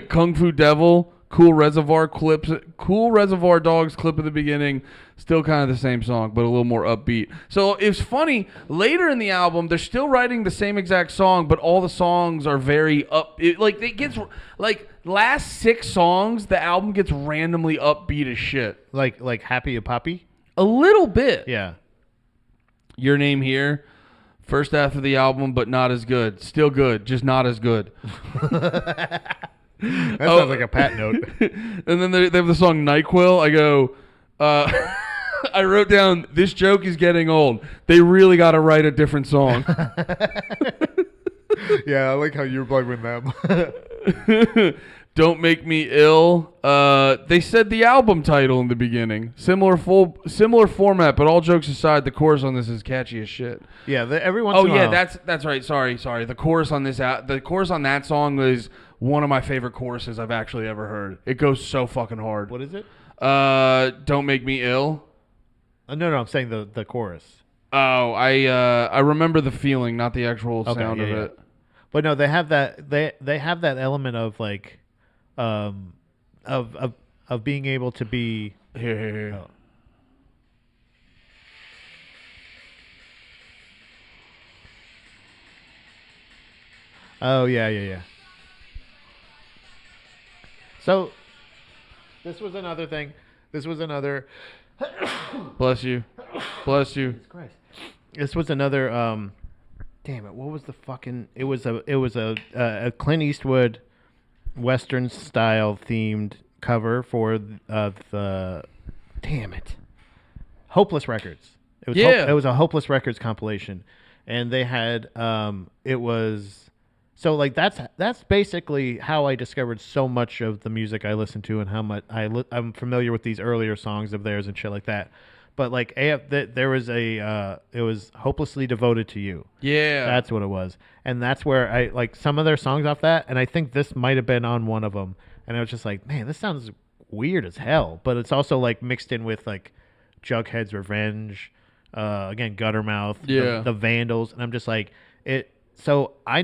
Kung Fu Devil, Cool Reservoir Dogs clip at the beginning, still kind of the same song, but a little more upbeat. So it's funny, later in the album, they're still writing the same exact song, but all the songs are very it gets, like, last 6 songs, the album gets randomly upbeat as shit. Like Happy a Poppy? A little bit. Yeah. Your Name Here, first half of the album, but not as good. Still good, just not as good. That sounds like a Pat note. And then they have the song NyQuil. I go, I wrote down, this joke is getting old. They really got to write a different song. Yeah, I like how you're blaming them. Don't Make Me Ill. They said the album title in the beginning. Similar format, but all jokes aside, the chorus on this is catchy as shit. Yeah, every once in a while. That's right. Sorry. The chorus on the chorus on that song is one of my favorite choruses I've actually ever heard. It goes so fucking hard. What is it? Don't Make Me Ill. No, I'm saying the chorus. Oh, I remember the feeling, not the actual sound of it. But no, they have that they have that element of like of being able to be Here. Oh yeah. So this was another thing. This was another Bless you. Jesus Christ. This was another damn it, what was the fucking it was a Clint Eastwood Western style themed cover for the damn it. Hopeless Records. It was Yeah. it was a Hopeless Records compilation. And they had it was so like that's basically how I discovered so much of the music I listen to and how much I'm familiar with these earlier songs of theirs and shit like that. But like there was it was Hopelessly Devoted to You. Yeah. That's what it was. And that's where I like some of their songs off that, and I think this might have been on one of them. And I was just like, man, this sounds weird as hell, but it's also like mixed in with like Jughead's Revenge, again Guttermouth, Yeah. the Vandals, and I'm just like it. So I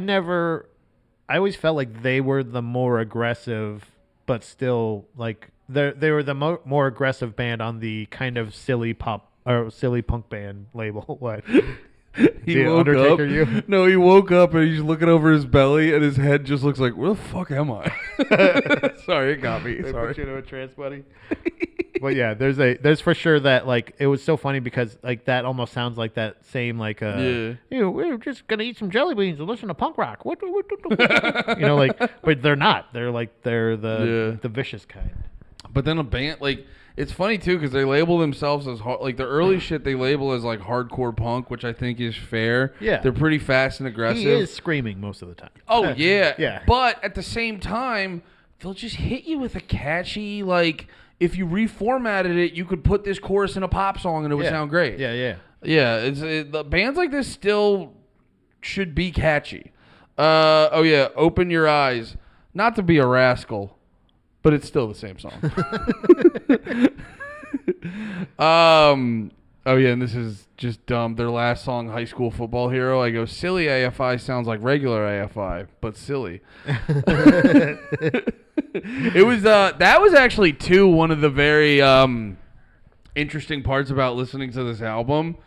always felt like they were the more aggressive, but still like they were the more aggressive band on the kind of silly pop or silly punk band label. What? He The woke Undertaker, up. you? No, he woke up and he's looking over his belly, and his head just looks like, where the fuck am I? Sorry, it got me. They Sorry. put you into a trance, buddy. But yeah, there's for sure that like it was so funny because like that almost sounds like that same like Yeah. we're just gonna eat some jelly beans and listen to punk rock. What? You know, like, but they're not. They're the vicious kind. But then a band, like, it's funny too because they label themselves as like the early shit they label as like hardcore punk, which I think is fair. Yeah. They're pretty fast and aggressive. He is screaming most of the time. Oh yeah, Yeah. But at the same time, they'll just hit you with a catchy like. If you reformatted it, you could put this chorus in a pop song and it would sound great. Yeah. Yeah, the bands like this still should be catchy. Open Your Eyes. Not to be a rascal, but it's still the same song. And this is just dumb. Their last song, High School Football Hero, I go, silly AFI sounds like regular AFI, but silly. It was that was actually too one of the very interesting parts about listening to this album.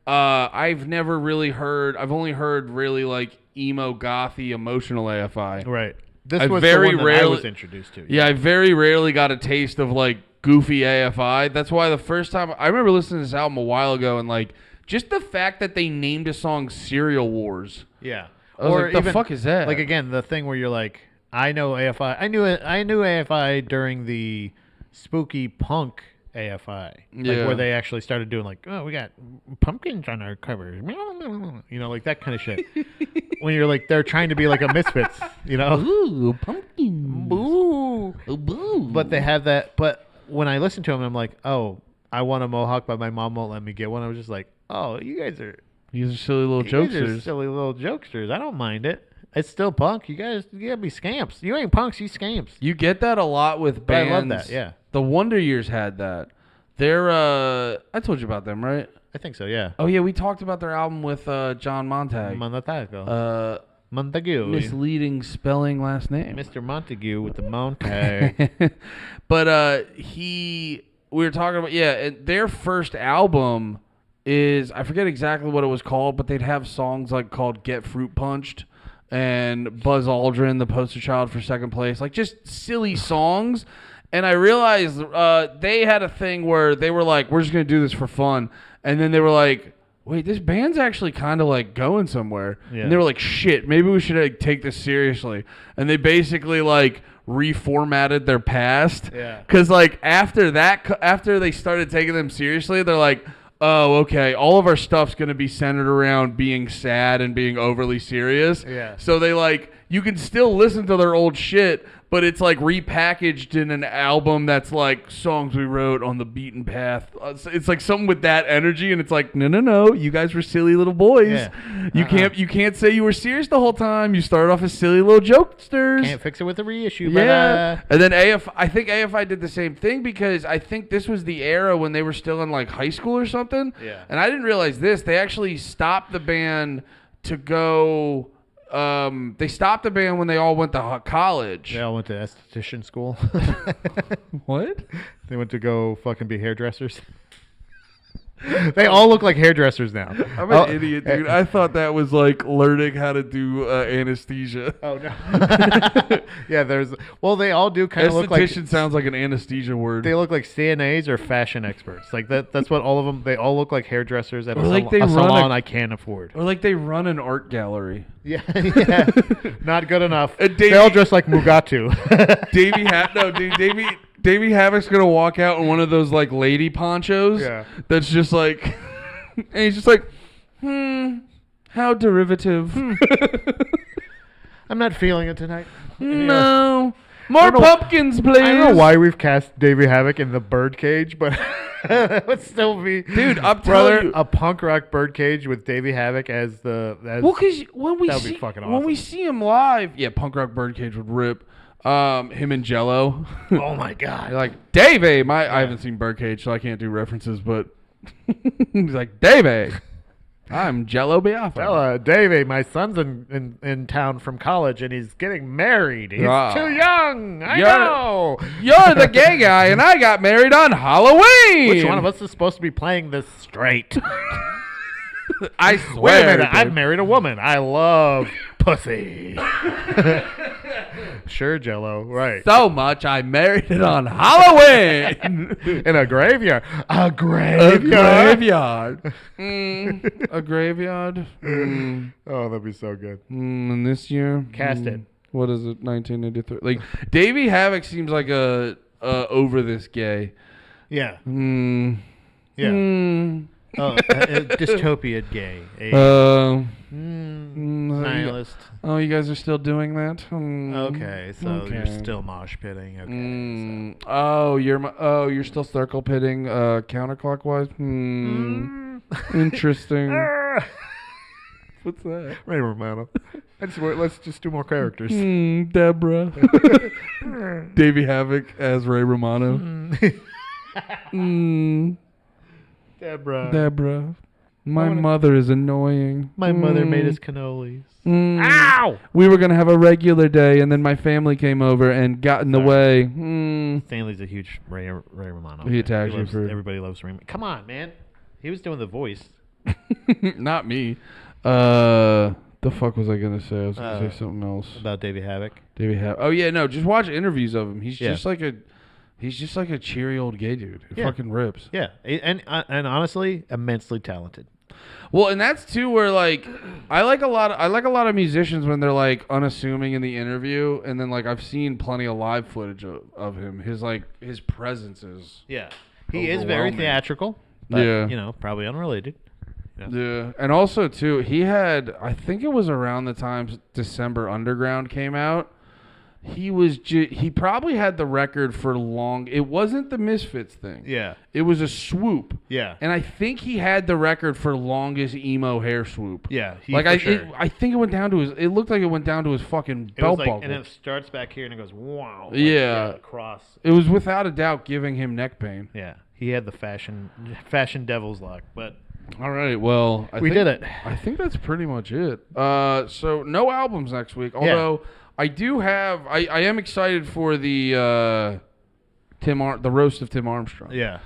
I've only heard really like emo gothy emotional AFI. Right. This I was very the one that I rarely- was introduced to. Yeah, I very rarely got a taste of like goofy AFI. That's why the first time I remember listening to this album a while ago and like just the fact that they named a song Serial Wars. Yeah. I was like, the fuck is that? Like again, the thing where you're like, I know AFI. I knew AFI during the spooky punk AFI, like Yeah. where they actually started doing like, oh, we got pumpkins on our covers, you know, like that kind of shit. When you're like, they're trying to be like a Misfits, you know. Ooh, pumpkin. Ooh. boo. But they have that. But when I listen to them, I'm like, oh, I want a mohawk, but my mom won't let me get one. I was just like, oh, you guys are silly little jokesters. silly little jokesters. I don't mind it. It's still punk. You gotta be scamps. You ain't punks. You scamps. You get that a lot with bands. I love that. Yeah. The Wonder Years had that. They're I told you about them, right? I think so. Yeah. Oh yeah, we talked about their album with John Montag. Montague. Misleading spelling last name. Mr. Montague with the Montag. But we were talking about and their first album is, I forget exactly what it was called, but they'd have songs like called Get Fruit Punched and Buzz Aldrin, the poster child for second place, like just silly songs. And I realized they had a thing where they were like, we're just going to do this for fun. And then they were like, wait, this band's actually kind of like going somewhere. Yeah. And they were like, shit, maybe we should like, take this seriously. And they basically like reformatted their past. Yeah. Because like after they started taking them seriously, they're like, oh, okay, all of our stuff's going to be centered around being sad and being overly serious. Yeah. So they like, you can still listen to their old shit, but it's like repackaged in an album that's like songs we wrote on the beaten path. It's like something with that energy, and it's like, no, you guys were silly little boys. Yeah. You can't say you were serious the whole time. You started off as silly little jokesters. Can't fix it with a reissue. Yeah. And then I think AFI did the same thing, because I think this was the era when they were still in like high school or something. Yeah. And I didn't realize this. They actually stopped the band to go. They stopped the band when they all went to college. They all went to esthetician school. What? They went to go fucking be hairdressers. They all look like hairdressers now. I'm an idiot, dude. I thought that was like learning how to do anesthesia. Oh, no. Yeah, they all do kind of look like... Esthetician sounds like an anesthesia word. They look like CNAs or fashion experts. Like that's what all of them... They all look like hairdressers at a they salon I can't afford. Or like they run an art gallery. Yeah. Not good enough. They all dress like Mugatu. Davey Havoc's gonna walk out in one of those like lady ponchos. Yeah. That's just like, and he's just like, how derivative. I'm not feeling it tonight. No. More pumpkins, please. I don't know why we've cast Davey Havoc in the birdcage, but it would still be, dude. I'm telling you, a punk rock birdcage with Davey Havoc as the. Because when we that would be fucking awesome. When we see him live, punk rock birdcage would rip. Him and Jello. Oh my god! You're like, Davey. I haven't seen Birdcage, so I can't do references. But he's like, Davey, I'm Jello Biafra. Davey, my son's in town from college, and he's getting married. He's too young. I know. You're the gay guy, and I got married on Halloween. Which one of us is supposed to be playing this straight? I swear. Wait a minute. Dude. I've married a woman. I love pussy. Sure, Jello. Right. So much I married it on Halloween. In a graveyard. A graveyard. A graveyard. Oh, that'd be so good. And this year, cast it. What is it? 1983. Like Davey Havoc seems like a over this gay. Yeah. Yeah. Dystopia gay. Nihilist. Oh, you guys are still doing that? Okay, so you're still mosh pitting. Okay. So. You're still circle pitting counterclockwise. Interesting. What's that? Ray Romano. Let's just do more characters. Deborah. Davey Havoc as Ray Romano. Deborah. My mother is annoying. My mother made us cannolis. Ow! We were going to have a regular day, and then my family came over and got in the way. Stanley's a huge Ray Romano. He attacks you for... Everybody loves Ray. Come on, man. He was doing the voice. Not me. The fuck was I going to say? I was going to say something else. About Davey Havoc? Oh, yeah, no. Just watch interviews of him. He's just like a cheery old gay dude. It fucking rips. Yeah, and honestly, immensely talented. Well, and that's too where like I like a lot of musicians when they're like unassuming in the interview, and then like I've seen plenty of live footage of him. His presence is he is very theatrical. But, probably unrelated. Yeah, and also too, he had, I think it was around the time December Underground came out. he probably had the record for long. It wasn't the Misfits thing. Yeah. It was a swoop. Yeah. And I think he had the record for longest emo hair swoop. Yeah. I think it went down to his. It looked like it went down to his fucking belt buckle. And it starts back here and it goes wow. Across. It was without a doubt giving him neck pain. Yeah. He had the fashion devil's luck, but. All right, well, we did it. I think that's pretty much it. So no albums next week, although. Yeah. I do have. I am excited for the roast of Tim Armstrong. Yeah.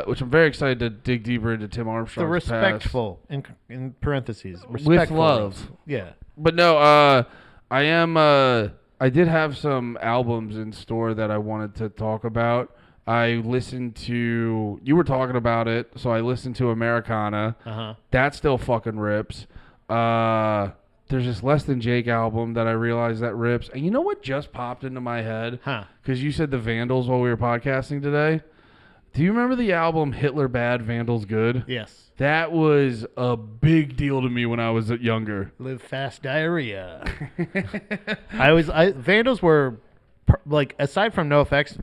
Which I'm very excited to dig deeper into Tim Armstrong's the respectful past. in parentheses With love. Yeah. But no, I am. I did have some albums in store that I wanted to talk about. I listened to. You were talking about it, so I listened to Americana. That still fucking rips. There's this Less Than Jake album that I realized that rips. And you know what just popped into my head? Because you said the Vandals while we were podcasting today. Do you remember the album Hitler Bad, Vandals Good? Yes. That was a big deal to me when I was younger. Live Fast Diarrhea. Vandals were, like, aside from NoFX,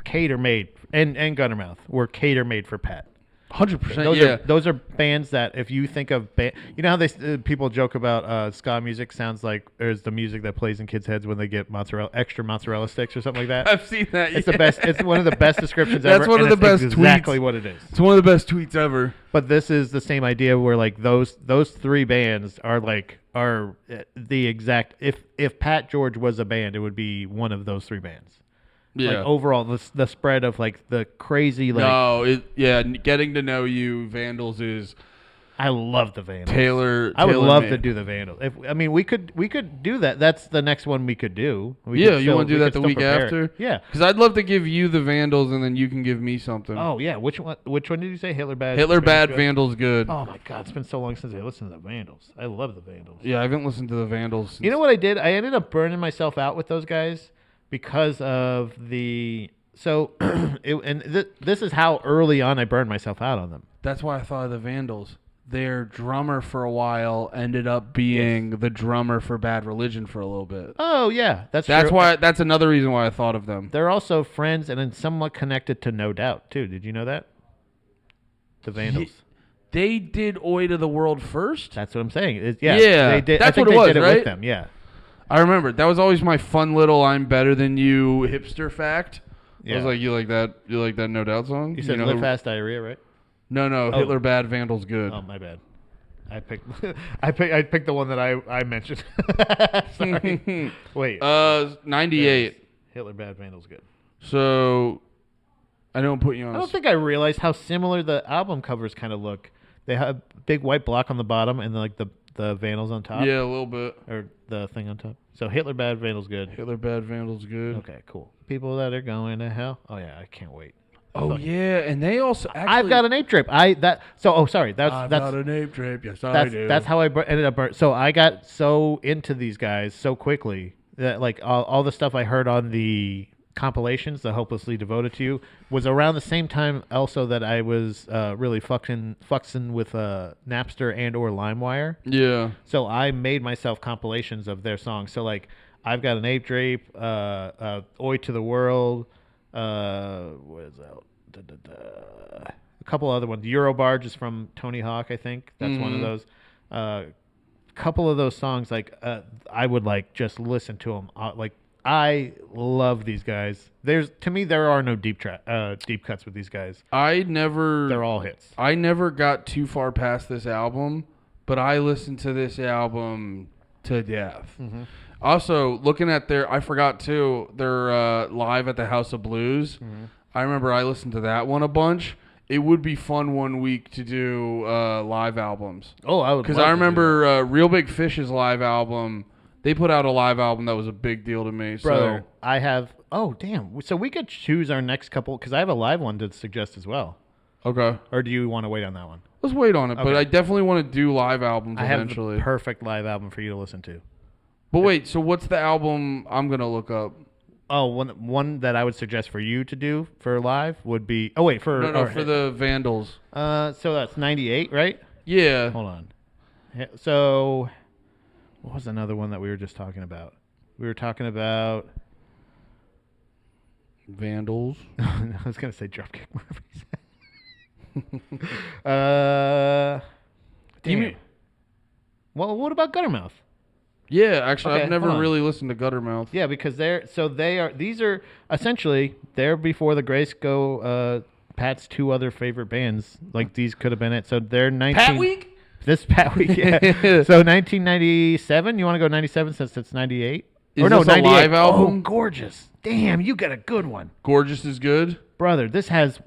cater made, and Gunnermouth were cater made for Pat. 100%. Those are bands that if you think of you know how people joke about ska music sounds like there's the music that plays in kids' heads when they get extra mozzarella sticks or something like that. I've seen that. It's the best. It's one of the best descriptions ever. That's one of the best tweets. Exactly what it is. It's one of the best tweets ever. But this is the same idea where like those three bands are the exact. If Pat George was a band, it would be one of those three bands. Yeah. Like overall, the spread of like the crazy like. Getting to know you, Vandals is. I love the Vandals. I would love to do the Vandals. We could do that. That's the next one we could do. You want to do that the week after? Yeah, because I'd love to give you the Vandals, and then you can give me something. Oh yeah, which one did you say? Hitler Bad. Vandals Good. Oh my God, it's been so long since I listened to the Vandals. I love the Vandals. Yeah, I haven't listened to the Vandals. You know what I did? I ended up burning myself out with those guys. Because of this is how early on I burned myself out on them. That's why I thought of the Vandals. Their drummer for a while ended up being the drummer for Bad Religion for a little bit. Oh yeah, that's true. Why. That's another reason why I thought of them. They're also friends and then somewhat connected to No Doubt too. Did you know that? The Vandals. They did Oi to the World first. That's what I'm saying. They did. That's what it was, right? With them. Yeah. I remember. That was always my fun little "I'm better than you" hipster fact. Yeah. I was like, you like that No Doubt song? You said Live Fast Diarrhea, right? No, Hitler Bad, Vandals Good. Oh, my bad. I picked I picked the one that I mentioned. Sorry. Wait. 98. Hitler Bad, Vandals Good. So I don't put you on. I don't think I realized how similar the album covers kind of look. They have a big white block on the bottom and like the Vandals on top. Yeah, a little bit. Or the thing on top. So Hitler Bad, Vandals Good. Hitler Bad, Vandals Good. Okay, cool. People that are going to hell. Oh yeah, I can't wait. Oh yeah, and they also actually. I've got an ape drape. Sorry. I've got an ape drape. Yes, I do. That's how I ended up. So I got so into these guys so quickly that like all the stuff I heard on the compilations, the Hopelessly Devoted to You, was around the same time also that I was really fucking with Napster and or LimeWire. Yeah. So I made myself compilations of their songs. So like I've got an ape drape, Oi to the World. What is that? A couple other ones. Eurobarge is from Tony Hawk, I think. That's one of those. Couple of those songs, like I would like just listen to them. Like I love these guys. To me there are no deep cuts with these guys. They're all hits. I never got too far past this album, but I listened to this album to death. Mm-hmm. Also, looking at I forgot too, they're live at the House of Blues. Mm-hmm. I remember I listened to that one a bunch. It would be fun one week to do live albums. Oh, I would. Because I remember Real Big Fish's live album. They put out a live album that was a big deal to me. Brother, so I have. Oh, damn. So we could choose our next couple because I have a live one to suggest as well. Okay. Or do you want to wait on that one? Let's wait on it. Okay. But I definitely want to do live albums eventually. I have the perfect live album for you to listen to. But wait, so what's the album I'm going to look up? Oh, one that I would suggest for you to do for live would be... Oh, wait, for... No, for the Vandals. So that's 98, right? Yeah. Hold on. So, what was another one that we were just talking about? We were talking about. Vandals. I was gonna say Dropkick Murphys. You Damn. mean- Well, what about Guttermouth? Yeah, actually, Okay, I've never hold on. really listened to Guttermouth. Yeah, because these are essentially they're before the Grace go. Pat's two other favorite bands, like these could have been it. So they're 19. Pat Week? This Pat Week, yeah. So 1997. You want to go 97 since it's 98? Is or no, this a 98. live album? Oh, gorgeous! Damn, you got a good one, Gorgeous is good. brother. This has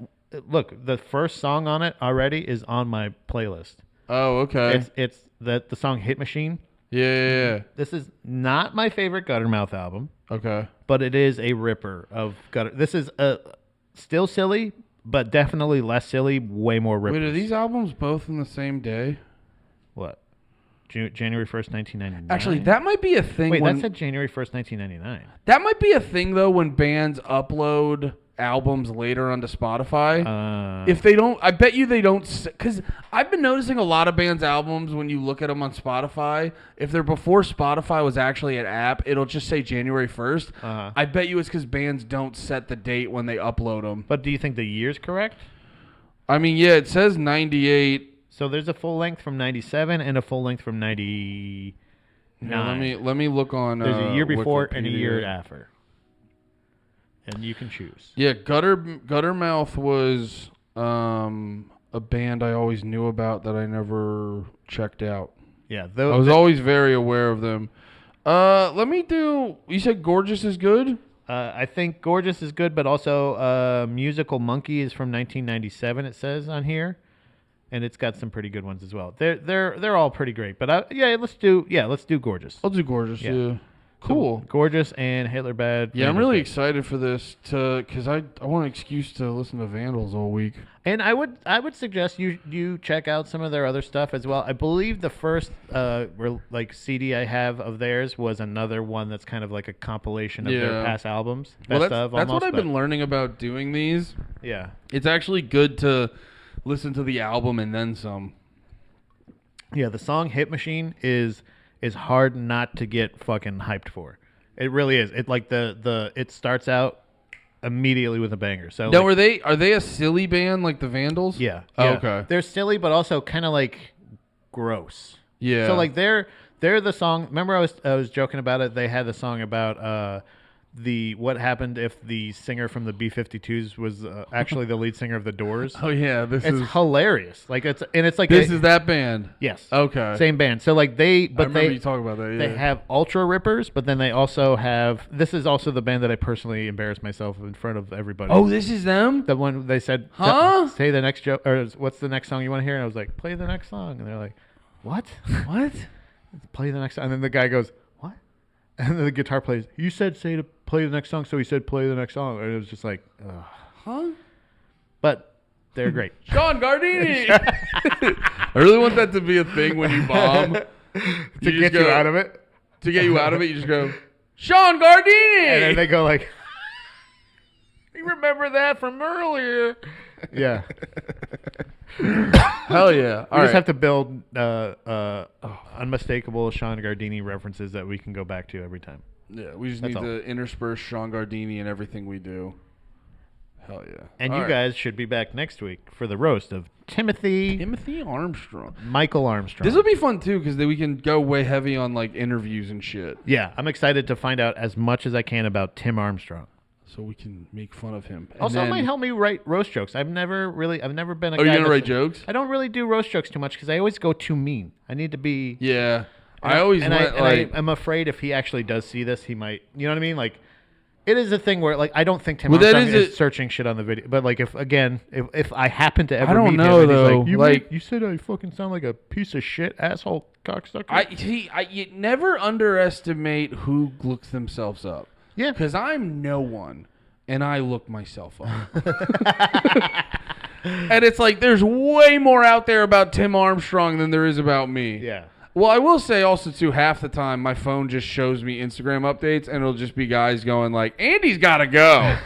look. The first song on it already is on my playlist. Oh, okay. It's the song "Hit Machine." Yeah. This is not my favorite Guttermouth album, Okay. but it is a ripper of Gutter. This is still silly, but definitely less silly. Way more rippers. Wait, are these albums both in the same day? What? January 1st, 1999. Actually, that might be a thing. Wait, when, that said January 1st, 1999. that might be a thing though when bands upload albums later onto Spotify. If they don't, I bet you they don't. Because I've been noticing a lot of bands' albums when you look at them on Spotify. If they're before Spotify was actually an app, it'll just say January 1st. I bet you it's because bands don't set the date when they upload them. But do you think the year's correct? I mean, yeah, it says 98. So there's a full length from 97 and a full length from 99. Here, let me look on. There's a year before and a Wikipedia. year after. And you can choose. Yeah, Guttermouth was a band I always knew about that I never checked out. Yeah, I was always very aware of them. Let me do. You said Gorgeous is good. I think Gorgeous is good, but also Musical Monkey is from 1997. It says on here, and it's got some pretty good ones as well. They're all pretty great. But let's do Gorgeous. I'll do Gorgeous. Yeah. Yeah. Cool. So, Gorgeous and Hitler Bad. Yeah, I'm Vandals really Good. excited for this because I want an excuse to listen to Vandals all week. And I would suggest you check out some of their other stuff as well. I believe the first CD I have of theirs was another one that's kind of like a compilation of their Yeah. past albums. Well, Best that's of what almost, I've but- been learning about doing these. Yeah. It's actually good to listen to the album and then some. Yeah, the song "Hit Machine" is hard not to get fucking hyped for. It really is. It like it starts out immediately with a banger. So Now, like, are they a silly band like the Vandals? yeah, Oh, yeah. okay. They're silly, but also kind of like gross. Yeah. So like they're the song. Remember, I was joking about it. They had the song about what happened if the singer from the B-52s was actually the lead singer of the Doors. Oh yeah, this It's is hilarious. Like it's like this is that band. yes. Okay. Same band. So like I remember you talking about that. Yeah. They have Ultra Rippers, but then they also have. This is also the band that I personally embarrassed myself in front of everybody. Oh, this is them. The one they said, Huh? Say the next joke, or what's the next song you want to hear? And I was like, play the next song. And they're like, what? What? Play the next song. And then the guy goes, what? And then the guitar plays, you said say to play the next song, so he said play the next song. And it was just like, ugh. Huh? But they're great. Sean Gardini. I really want that to be a thing when you bomb. To get you out of it. To get you out of it, you just go, Sean Gardini. And then they go like, you remember that from earlier. Yeah. Hell yeah. We just have to build unmistakable Sean Gardini references that we can go back to every time. Yeah, we just That's need all. to intersperse Sean Gardini in everything we do. Hell yeah. And All you right. guys should be back next week for the roast of Timothy Armstrong. Michael Armstrong. This will be fun too because we can go way heavy on like interviews and shit, Yeah, I'm excited to find out as much as I can about Tim Armstrong. so we can make fun of him. And Also, then, it might help me write roast jokes. I've never been a Oh, guy you're gonna that's- write jokes? I don't really do roast jokes too much because I always go too mean. I need to be. Yeah, I always went like. I'm afraid if he actually does see this, he might. You know what I mean? Like, it is a thing where like I don't think Tim Well, that Armstrong is is searching shit on the video. But like if I happen to ever I don't meet know, him, and he's though. like, you, Like- you said I fucking sound like a piece of shit asshole cocksucker. You never underestimate who looks themselves up. Yeah. Because I'm no one, and I look myself up. And it's like there's way more out there about Tim Armstrong than there is about me. Yeah. Well, I will say also too, half the time my phone just shows me Instagram updates, and it'll just be guys going like, "Andy's got to go."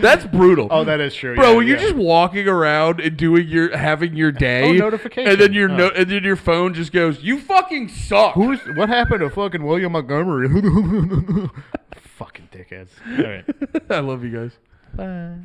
That's brutal. Oh, that is true, bro. yeah, When you're yeah. just walking around and having your day, notification. and then Oh. and then your phone just goes, "You fucking suck." What happened to fucking William Montgomery? Fucking dickheads. All right. I love you guys. Bye.